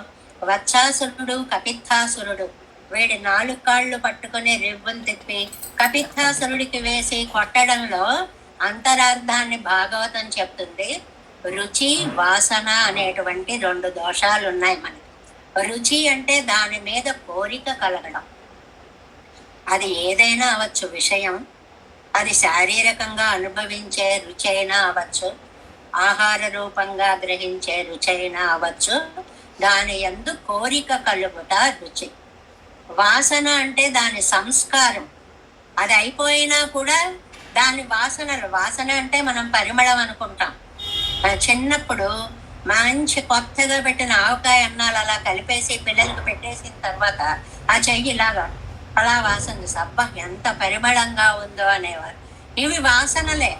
వత్సాసురుడు, కపిత్థాసురుడు వీడి 4 కాళ్ళు పట్టుకుని రివ్వులు తిప్పి కపిత్థాసురుడికి వేసి కొట్టడంలో అంతరార్థాన్ని భాగవతం చెప్తుంది. రుచి వాసన అనేటువంటి 2 దోషాలు ఉన్నాయి మనకి. రుచి అంటే దాని మీద కోరిక కలగడం. అది ఏదైనా అవ్వచ్చు విషయం, అది శారీరకంగా అనుభవించే రుచి అయినా అవ్వచ్చు, ఆహార రూపంగా గ్రహించే రుచి అయినా అవ్వచ్చు. దాని యందు కోరిక కలుగుట రుచి. వాసన అంటే దాని సంస్కారం. అది అయిపోయినా కూడా దాని వాసనలు, వాసన అంటే మనం పరిమళం అనుకుంటాం. చిన్నప్పుడు మంచి కొత్తగా పెట్టిన ఆవకాయ అన్నాలు అలా కలిపేసి పిల్లలకు పెట్టేసిన తర్వాత ఆ చెయ్యి ఇలాగా అలా వాసన సబ్బ ఎంత పరిమళంగా ఉందో అనేవారు. ఇవి వాసనలే.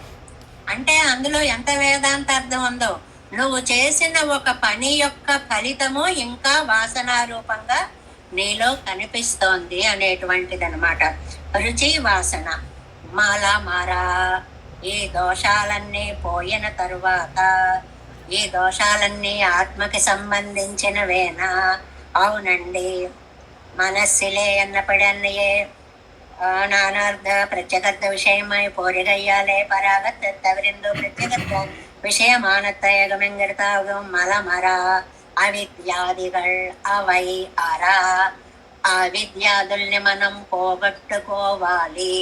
అంటే అందులో ఎంత వేదాంత అర్థం ఉందో, నువ్వు చేసిన ఒక పని యొక్క ఫలితము ఇంకా వాసనారూపంగా నీలో కనిపిస్తోంది అనేటువంటిది అనమాట. రుచి వాసన. మాలా మారా, ఈ దోషాలన్నీ పోయిన తరువాత, ఈ దోషాలన్నీ ఆత్మకి సంబంధించినవేనా? అవునండి. మనస్సులే ఎన్నపడన్నయే నానార్థ ప్రత్యేకత్వ విషయమై పోరిగయ్యాలే పరాగత్ తవరిందు ప్రత్యేకత్వ விஷயமானத்தயகமெங்கெடுத்தாகும் மலமரா అవిద్యాదిగల్ అవై అరా. ఆ విద్యాదుల్ని మనం పోగొట్టుకోవాలి.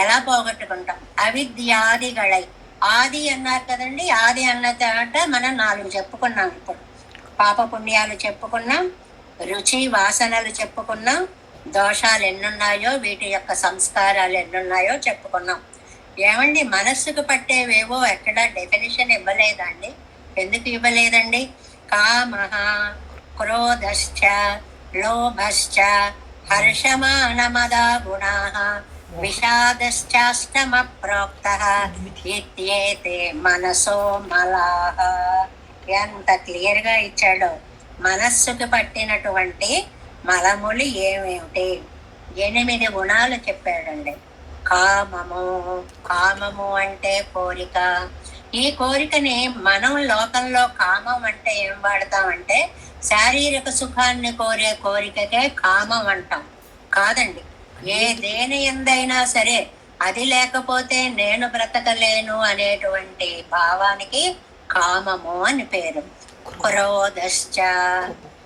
ఎలా పోగొట్టుకుంటాం? అవిద్యాదిగళై. ఆది అన్నారు కదండి, ఆది అన్న తర్వాత మనం 4 చెప్పుకున్నాం. ఇప్పుడు పాప పుణ్యాలు చెప్పుకున్నాం, రుచి వాసనలు చెప్పుకున్నాం, దోషాలు ఎన్నున్నాయో వీటి యొక్క సంస్కారాలు ఎన్నున్నాయో చెప్పుకున్నాం. ఏమండి, మనస్సుకు పట్టేవేవో ఎక్కడ డెఫినేషన్ ఇవ్వలేదండి. ఎందుకు ఇవ్వలేదండి? కామః, క్రోధశ్చ, లోభశ్చ, హర్షమానమదా గుణాః, విషాదశ్చాష్టమ ప్రోక్తః ఇత్యేతే మనసో మలాః. ఎంత క్లియర్ గా ఇచ్చాడో. మనస్సుకు పట్టినటువంటి మలములు ఏమేమిటి? 8 గుణాలు చెప్పాడండి. కామము. కామము అంటే కోరిక. ఈ కోరికని మనం లోకంలో కామం అంటే ఏం వాడతామంటే శారీరక సుఖాన్ని కోరే కోరికకే కామం అంటాం. కాదండి, ఏ దేని ఎందైనా సరే అది లేకపోతే నేను బ్రతకలేను అనేటువంటి భావానికి కామము అని పేరు. క్రోధశ్చ,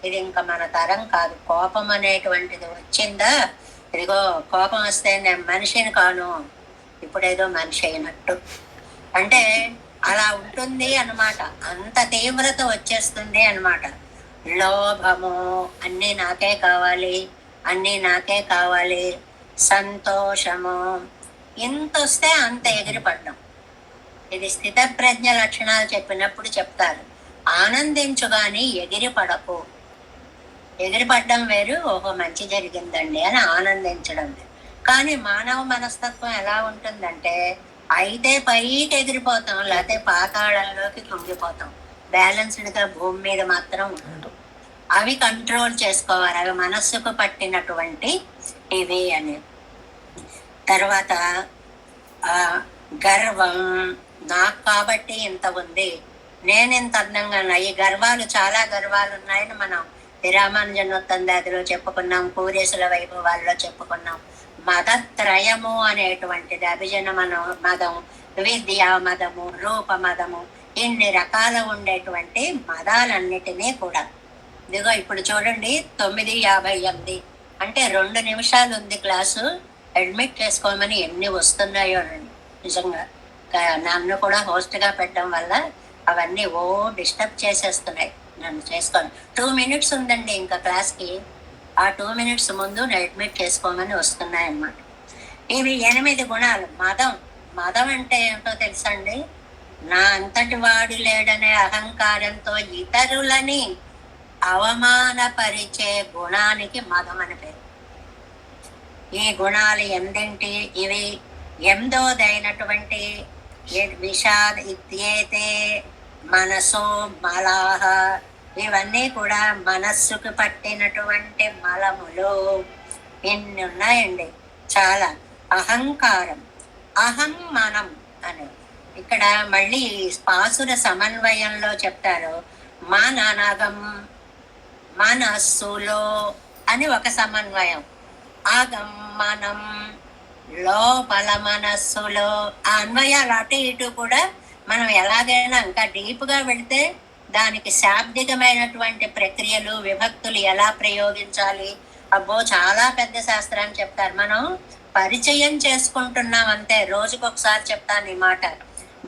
ఇది ఇంకా మన తరం కాదు. కోపం అనేటువంటిది వచ్చిందా, ఇదిగో కోపం వస్తే నేను మనిషిని కాను, ఇప్పుడేదో మనిషి అయినట్టు, అంటే అలా ఉంటుంది అన్నమాట. అంత తీవ్రత వచ్చేస్తుంది అన్నమాట. లోభము, అన్నీ నాకే కావాలి, అన్నీ నాకే కావాలి. సంతోషము, ఇంత వస్తే అంత ఎగిరిపడ్డం. ఇది స్థిత ప్రజ్ఞ లక్షణాలు చెప్పినప్పుడు చెప్తారు. ఆనందించు గాని ఎగిరిపడకు. ఎగిరిపడ్డం వేరు, ఓహో మంచి జరిగిందండి అని ఆనందించడం వేరు. కానీ మానవ మనస్తత్వం ఎలా ఉంటుందంటే, అయితే పైకి ఎగిరిపోతాం, లేకపోతే పాతాళంలోకి కుంగిపోతాం. బ్యాలెన్స్డ్ గా భూమి మీద మాత్రం ఉండదు. అవి కంట్రోల్ చేసుకోవాలి. అవి మనస్సుకు పట్టినటువంటి ఇవి అని. తర్వాత గర్వం, నాకు కాబట్టి ఇంత ఉంది, నేను ఇంత అందంగా ఉన్నా. ఈ గర్వాలు, చాలా గర్వాలు ఉన్నాయని మనం రామానుజనోత్తందాదిలో చెప్పుకున్నాం, పూరేశుల వైభవాల్లో చెప్పుకున్నాం. మదత్రయము అనేటువంటిది, అభిజన మదం, విద్యా మదము, రూప మదము, ఇన్ని రకాల ఉండేటువంటి మదాలన్నిటినీ కూడా. ఇదిగో ఇప్పుడు చూడండి 9:58 అంటే 2 నిమిషాలు ఉంది క్లాసు. అడ్మిట్ చేసుకోమని ఎన్ని వస్తున్నాయో అండి. నిజంగా నన్ను కూడా హోస్ట్ గా పెట్టడం వల్ల అవన్నీ డిస్టర్బ్ చేసేస్తున్నాయి. నన్ను చేసుకోండి. 2 minutes ఉందండి ఇంకా క్లాస్కి. ఆ 2 minutes ముందు అడ్మిట్ చేసుకోమని వస్తున్నాయి అన్నమాట. ఇవి 8 గుణాలు. మదం. మదం అంటే ఏమిటో తెలుసండి? నా అంతటి వాడు లేడనే అహంకారంతో ఇతరులని అవమానపరిచే గుణానికి మదం అని పేరు. ఈ గుణాలు 8 ఇవి 8వదైనటువంటి విషాద్ ఇత్యేతే మనసో మలాహ. ఇవన్నీ కూడా మనస్సుకు పట్టినటువంటి మలములు. ఇన్ని ఉన్నాయండి చాలా. అహంకారం, అహం మనం అని ఇక్కడ మళ్ళీ పాసుర సమన్వయంలో చెప్తారు. మననగం, మనస్సులో అని ఒక సమన్వయం. అగం మనం, లోపల మనస్సులో. ఆ అన్వయాలు అటు ఇటు కూడా మనం ఎలాగైనా ఇంకా డీప్ గా వెళితే దానికి శాబ్దికమైనటువంటి ప్రక్రియలు, విభక్తులు ఎలా ప్రయోగించాలి, అబ్బో చాలా పెద్ద శాస్త్రాన్ని చెప్తారు. మనం పరిచయం చేసుకుంటున్నాం అంతే. రోజుకొకసారి చెప్తాను ఈ మాట.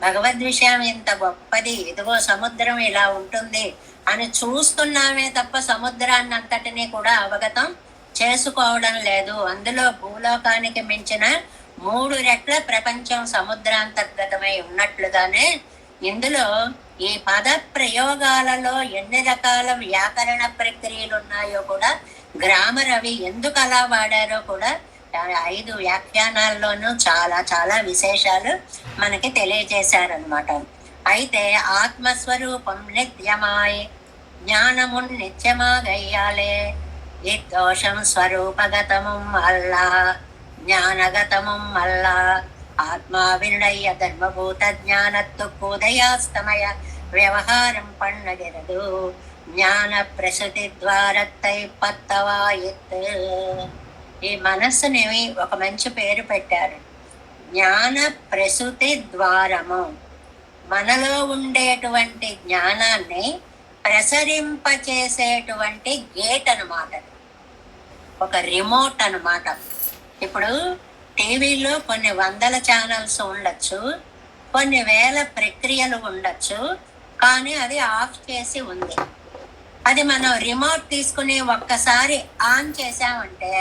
భగవద్ విషయం ఇంత గొప్పది, ఇదిగో సముద్రం ఇలా ఉంటుంది అని చూస్తున్నామే తప్ప సముద్రాన్ని అంతటినీ కూడా అవగతం చేసుకోవడం లేదు. అందులో భూలోకానికి మించిన 3 రెట్ల ప్రపంచం సముద్రాంతర్గతమై ఉన్నట్లుగానే ఇందులో ఈ పద ప్రయోగాలలో ఎన్ని రకాల వ్యాకరణ ప్రక్రియలు ఉన్నాయో కూడా, గ్రామర్ అవి ఎందుకు అలా వాడారో కూడా 5 వ్యాఖ్యానాల్లోనూ చాలా చాలా విశేషాలు మనకి తెలియజేశారనమాట. అయితే ఆత్మస్వరూపం నిత్యమాయ్ జ్ఞానము నిత్యమాగయ్యాలే, ఈ దోషం స్వరూపగతము అల్లా జ్ఞానగతము అల్లా, ఆత్మా వినయ ధర్మభూత జ్ఞానత్తు ఉదయాస్తమయ వ్యవహారం పన్నగిరదు, జ్ఞాన ప్రసూతి ద్వారత్తై పత్తవాయిత్. ఈ మనస్సుని ఒక మంచి పేరు పెట్టారు, జ్ఞాన ప్రసూతి ద్వారము. మనలో ఉండేటువంటి జ్ఞానాన్ని ప్రసరింపచేసేటువంటి గేట్ అనమాట, ఒక రిమోట్ అనమాట. ఇప్పుడు టీవీలో కొన్ని వందల ఛానల్స్ ఉండొచ్చు, కొన్ని వేల ప్రక్రియలు ఉండొచ్చు, కానీ అది ఆఫ్ చేసి ఉంది. అది మనం రిమోట్ తీసుకుని ఒక్కసారి ఆన్ చేసామంటే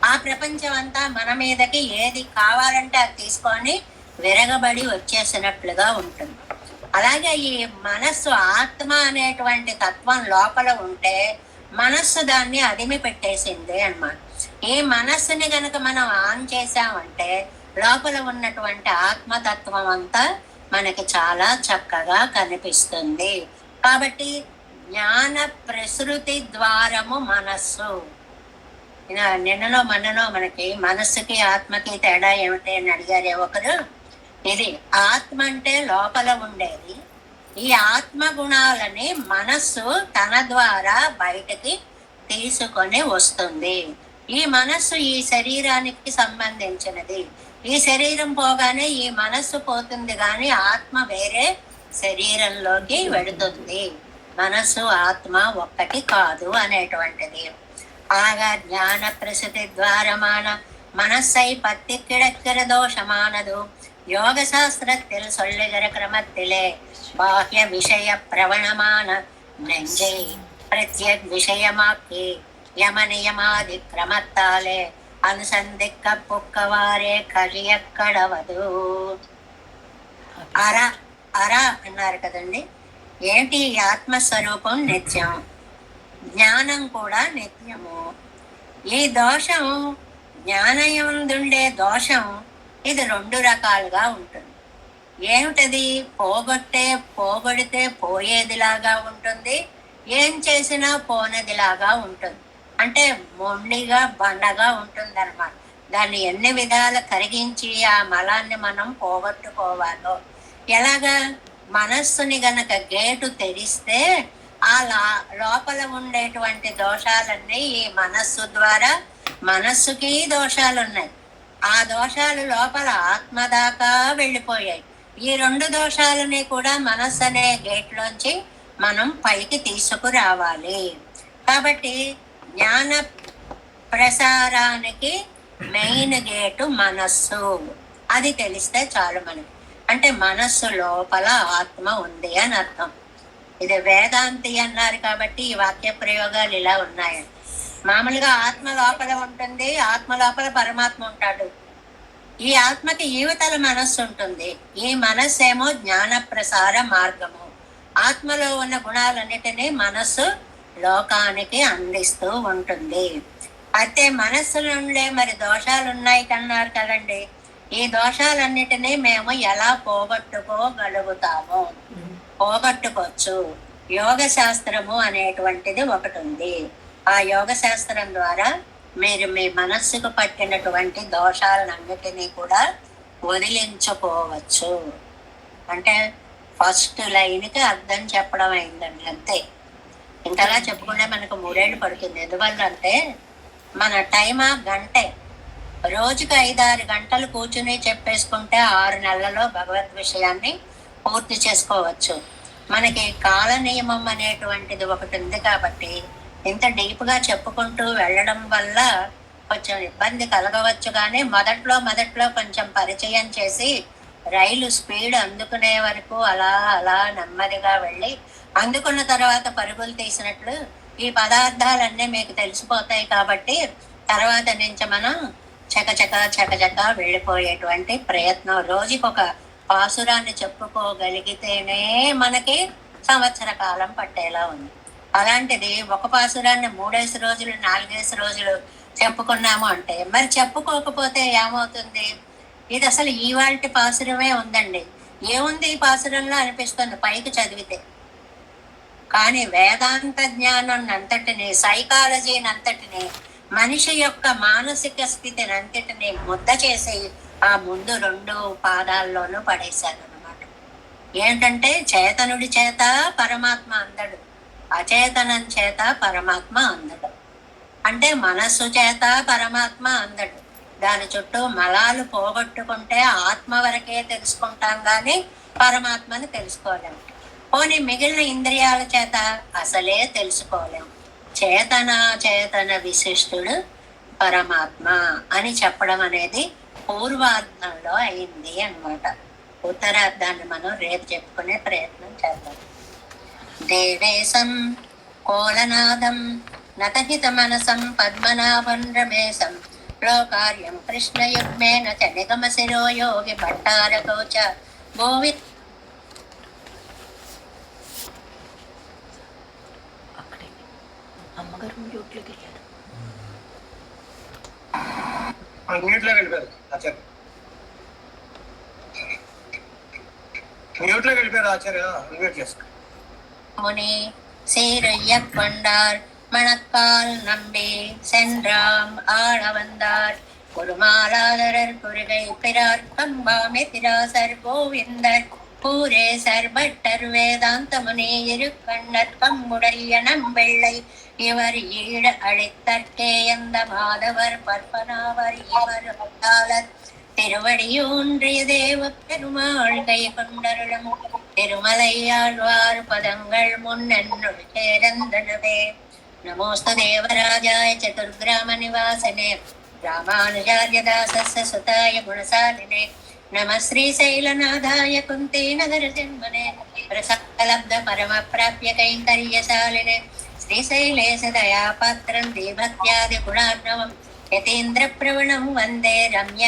ఆ ప్రపంచం అంతా మన మీదకి ఏది కావాలంటే అది తీసుకొని విరగబడి వచ్చేసినట్లుగా ఉంటుంది. అలాగే ఈ మనస్సు, ఆత్మ అనేటువంటి తత్వం లోపల ఉంటే మనస్సు దాన్ని అదిమి పెట్టేసింది అన్నమాట. ఈ మనస్సుని గనక మనం ఆన్ చేసామంటే లోపల ఉన్నటువంటి ఆత్మతత్వం అంతా మనకి చాలా చక్కగా కనిపిస్తుంది. కాబట్టి జ్ఞాన ప్రసృతి ద్వారము మనస్సు. నిన్ననో మొన్ననో మనకి మనస్సుకి ఆత్మకి తేడా ఏమిటి అని అడిగారే ఒకరు. ఇది ఆత్మ అంటే లోపల ఉండేది, ఈ ఆత్మ గుణాలని మనస్సు తన ద్వారా బయటకి తీసుకొని వస్తుంది. ఈ మనస్సు ఈ శరీరానికి సంబంధించినది. ఈ శరీరం పోగానే ఈ మనస్సు పోతుంది, కానీ ఆత్మ వేరే శరీరంలోకి వెడుతుంది. మనస్సు ఆత్మ ఒక్కటి కాదు అనేటువంటిది. ఆగా జ్ఞాన ప్రసూతి ద్వారమాన மனசை பத்தி கிடக்கிற தோஷமானது யோக சாஸ்திரத்தில் சொல்லுகிற கிரமத்திலே பாஹ்ய விஷய பிரவணமான நெஞ்சை பிரத்யக் விஷயமாக்கி யம நியமாதி கிரமத்தாலே అనుసంధిక్క పుక్కవారే కడియక్కడవదు. అరా అన్నారు కదండి. ఏంటి? ఆత్మస్వరూపం నిత్యం, జ్ఞానం కూడా నిత్యము. ఈ దోషం, జ్ఞానయందుండే దోషం, ఇది 2 రకాలుగా ఉంటుంది. ఏమిటది? పోగొడితే పోయేదిలాగా ఉంటుంది, ఏం చేసినా పోనదిలాగా ఉంటుంది. అంటే మొండిగా బండగా ఉంటుంది అన్నమాట. దాన్ని ఎన్ని విధాలు కరిగించి ఆ మలాన్ని మనం పోగొట్టుకోవాలో. ఎలాగా? మనస్సుని గనక గేటు తెరిస్తే ఆ లోపల ఉండేటువంటి దోషాలన్నీ ఈ మనస్సు ద్వారా, మనస్సుకి దోషాలు ఉన్నాయి, ఆ దోషాలు లోపల ఆత్మ దాకా వెళ్ళిపోయాయి. ఈ 2 దోషాలని కూడా మనస్సు అనే గేట్లోంచి మనం పైకి తీసుకురావాలి. కాబట్టి జ్ఞాన ప్రసారానికి మెయిన్ గేటు మనస్సు. అది తెలిస్తే చాలు మనకి. అంటే మనస్సు లోపల ఆత్మ ఉంది అని అర్థం. ఇది వేదాంతి అన్నారు కాబట్టి ఈ వాక్య ప్రయోగాలు ఇలా ఉన్నాయండి. మామూలుగా ఆత్మ లోపల ఉంటుంది, ఆత్మ లోపల పరమాత్మ ఉంటాడు. ఈ ఆత్మకి యువతల మనస్సు ఉంటుంది. ఈ మనస్సు ఏమో జ్ఞాన ప్రసార మార్గము. ఆత్మలో ఉన్న గుణాలన్నిటినీ మనస్సు లోకానికి అందిస్తూ ఉంటుంది. అయితే మనస్సులో ఉండే మరి దోషాలు ఉన్నాయి కన్నారు కదండి. ఈ దోషాలన్నిటినీ మేము ఎలా పోగొట్టుకోగలుగుతాము? పోగొట్టుకోవచ్చు. యోగ శాస్త్రము అనేటువంటిది ఒకటి ఉంది. ఆ యోగ శాస్త్రం ద్వారా మీరు మీ మనస్సుకు పట్టినటువంటి దోషాలన్నిటినీ కూడా వదిలించుకోవచ్చు. అంటే ఫస్ట్ లైన్కి అర్థం చెప్పడం అయిందండి, అంతే. ఇంతలా చెప్పుకుంటే మనకు 3 ఏళ్ళు పడుతుంది. ఎందువల్ల అంటే మన టైం గంటే. రోజుకి 5-6 గంటలు కూర్చుని చెప్పేసుకుంటే 6 నెలలలో భగవద్ విషయాన్ని పూర్తి చేసుకోవచ్చు. మనకి కాల నియమం అనేటువంటిది ఒకటి ఉంది కాబట్టి ఇంత డీప్గా చెప్పుకుంటూ వెళ్ళడం వల్ల కొంచెం ఇబ్బంది కలగవచ్చు, కానీ మొదట్లో కొంచెం పరిచయం చేసి రైలు స్పీడ్ అందుకునే వరకు అలా అలా నెమ్మదిగా వెళ్ళి అందుకున్న తర్వాత పరుగులు తీసినట్లు ఈ పదార్థాలన్నీ మీకు తెలిసిపోతాయి. కాబట్టి తర్వాత నుంచి మనం చకచక వెళ్ళిపోయేటువంటి ప్రయత్నం, రోజుకొక పాసురాన్ని చెప్పుకోగలిగితేనే మనకి సంవత్సర కాలం పట్టేలా ఉంది. అలాంటిది ఒక పాసురాన్ని 3 రోజులు 4 రోజులు చెప్పుకున్నాము అంటే, మరి చెప్పుకోకపోతే ఏమవుతుంది? ఇది అసలు ఇవాల్టి పాసురమే ఉందండి, ఏముంది ఈ పాసురంలో అనిపిస్తుంది పైకి చదివితే. కానీ వేదాంత జ్ఞానం అంతటిని, సైకాలజీని అంతటిని, మనిషి యొక్క మానసిక స్థితిని అంతటిని ముద్ద చేసి ఆ ముందు 2 పాదాల్లోనూ పడేశాను అనమాట. ఏంటంటే చేతనుడి చేత పరమాత్మ అందడు, అచేతనం చేత పరమాత్మ అందడు. అంటే మనస్సు చేత పరమాత్మ అందడు, దాని చుట్టూ మలాలు పోగొట్టుకుంటే ఆత్మ వరకే తెలుసుకుంటాం కానీ పరమాత్మని తెలుసుకోలేము. పోనీ మిగిలిన ఇంద్రియాల చేత అసలే తెలుసుకోలేము. చేతన విశిష్టుడు పరమాత్మ అని చెప్పడం అనేది పూర్వార్థంలో అయింది అన్నమాట. ఉత్తరార్థాన్ని మనం రేపు చెప్పుకునే ప్రయత్నం చేద్దాం. దేవేశం కోలనాదం నతహిత మనసం పద్మనాభం రమేశం లోకార్యం కృష్ణయుగ్మేన చ నిగమ శిరో యోగి భట్టారకోచ గోవి. అమ్మగారు మ్యూట్లోకి వెళ్ళారు. మ్యూట్లోకి వెళ్ళిపోయారు ఆచార్య, మ్యూట్లోకి వెళ్ళిపోయారు ఆచార్య, మ్యూట్ చేసుకో. முனி சீரையக் கொண்டார் மணக்கால் நம்பி சென்றாம் ஆள வந்தார் குருமாலாதரர் குருகை பிறார் கம்பாமே திராசர் கோவிந்தர் பூரேசர் பட்டர் வேதாந்த முனி இரு கண்ணர் கம்முடைய நம்பிள்ளை இவர் ஈழ அழைத்தற்கே எந்த மாதவர் பற்பனாவர் இவர் அட்டாளர் திருவடியூன்றிய தேவ பெருமாள் கை கொண்டருளும் திருமலையாழ்வார் பதங்கள் முன்னென்னுள் சேரந்தனவே. நமோஸ்து தேவராஜாய சதுர்கிராம நிவாசனே ராமானுஜார்ய தாசஸ்ய சுதாய குணசாலினே நம శ్రీశైలనాథాయ కుంతే నగర జన్మనే ప్రసాదలబ్ధ పరమ ప్రాప్య కైంకర్యశాలినే శ్రీశైలేశ దయాపాత్రం దీభక్త్యాది గుణార్ణవం యతీంద్ర ప్రవణం వందే రమ్య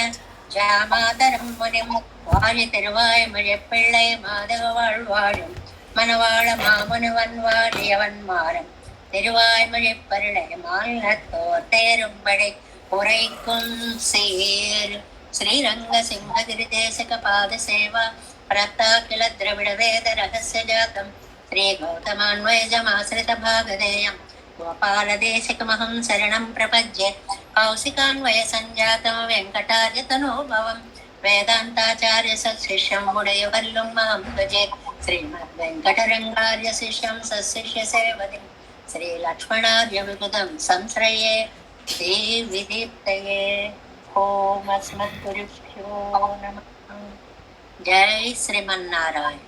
ஜாமாதரம் முனிம் வாழி திருவாய் மழைப்பிள்ளை மாதவ வாழ்வாழும் மணவாழ மாமுனிவன் வாழியவன் மாறம் திருவாய்மொழி பருளை மாநிலத்தோர் தேரும்படை உரைக்கும் சீர் ஸ்ரீரங்க சிங்ககிரி தேசிக பாத சேவா பிரத்தா கில திரவிட வேத ரகசிய ஜாத்தம் ஸ்ரீ கௌதமான்வயஜமாசிரித பாகதேயம் గోపాలదేశికమహం శరణం ప్రపద్యే కౌశికాన్వయ సంజాతం వెంకటార్య తనోభవం వేదాంతాచార్య సశిష్యం ముడయవల్లుం మహం భజే శ్రీమద్ వెంకటరంగార్య శిష్యం సశిష్య సేవతి శ్రీ లక్ష్మణార్య విబుధం సంశ్రయే శ్రీ విదీప్తయే. ఓం అస్మద్గురుభ్యో నమః. జై శ్రీమన్నారాయణ.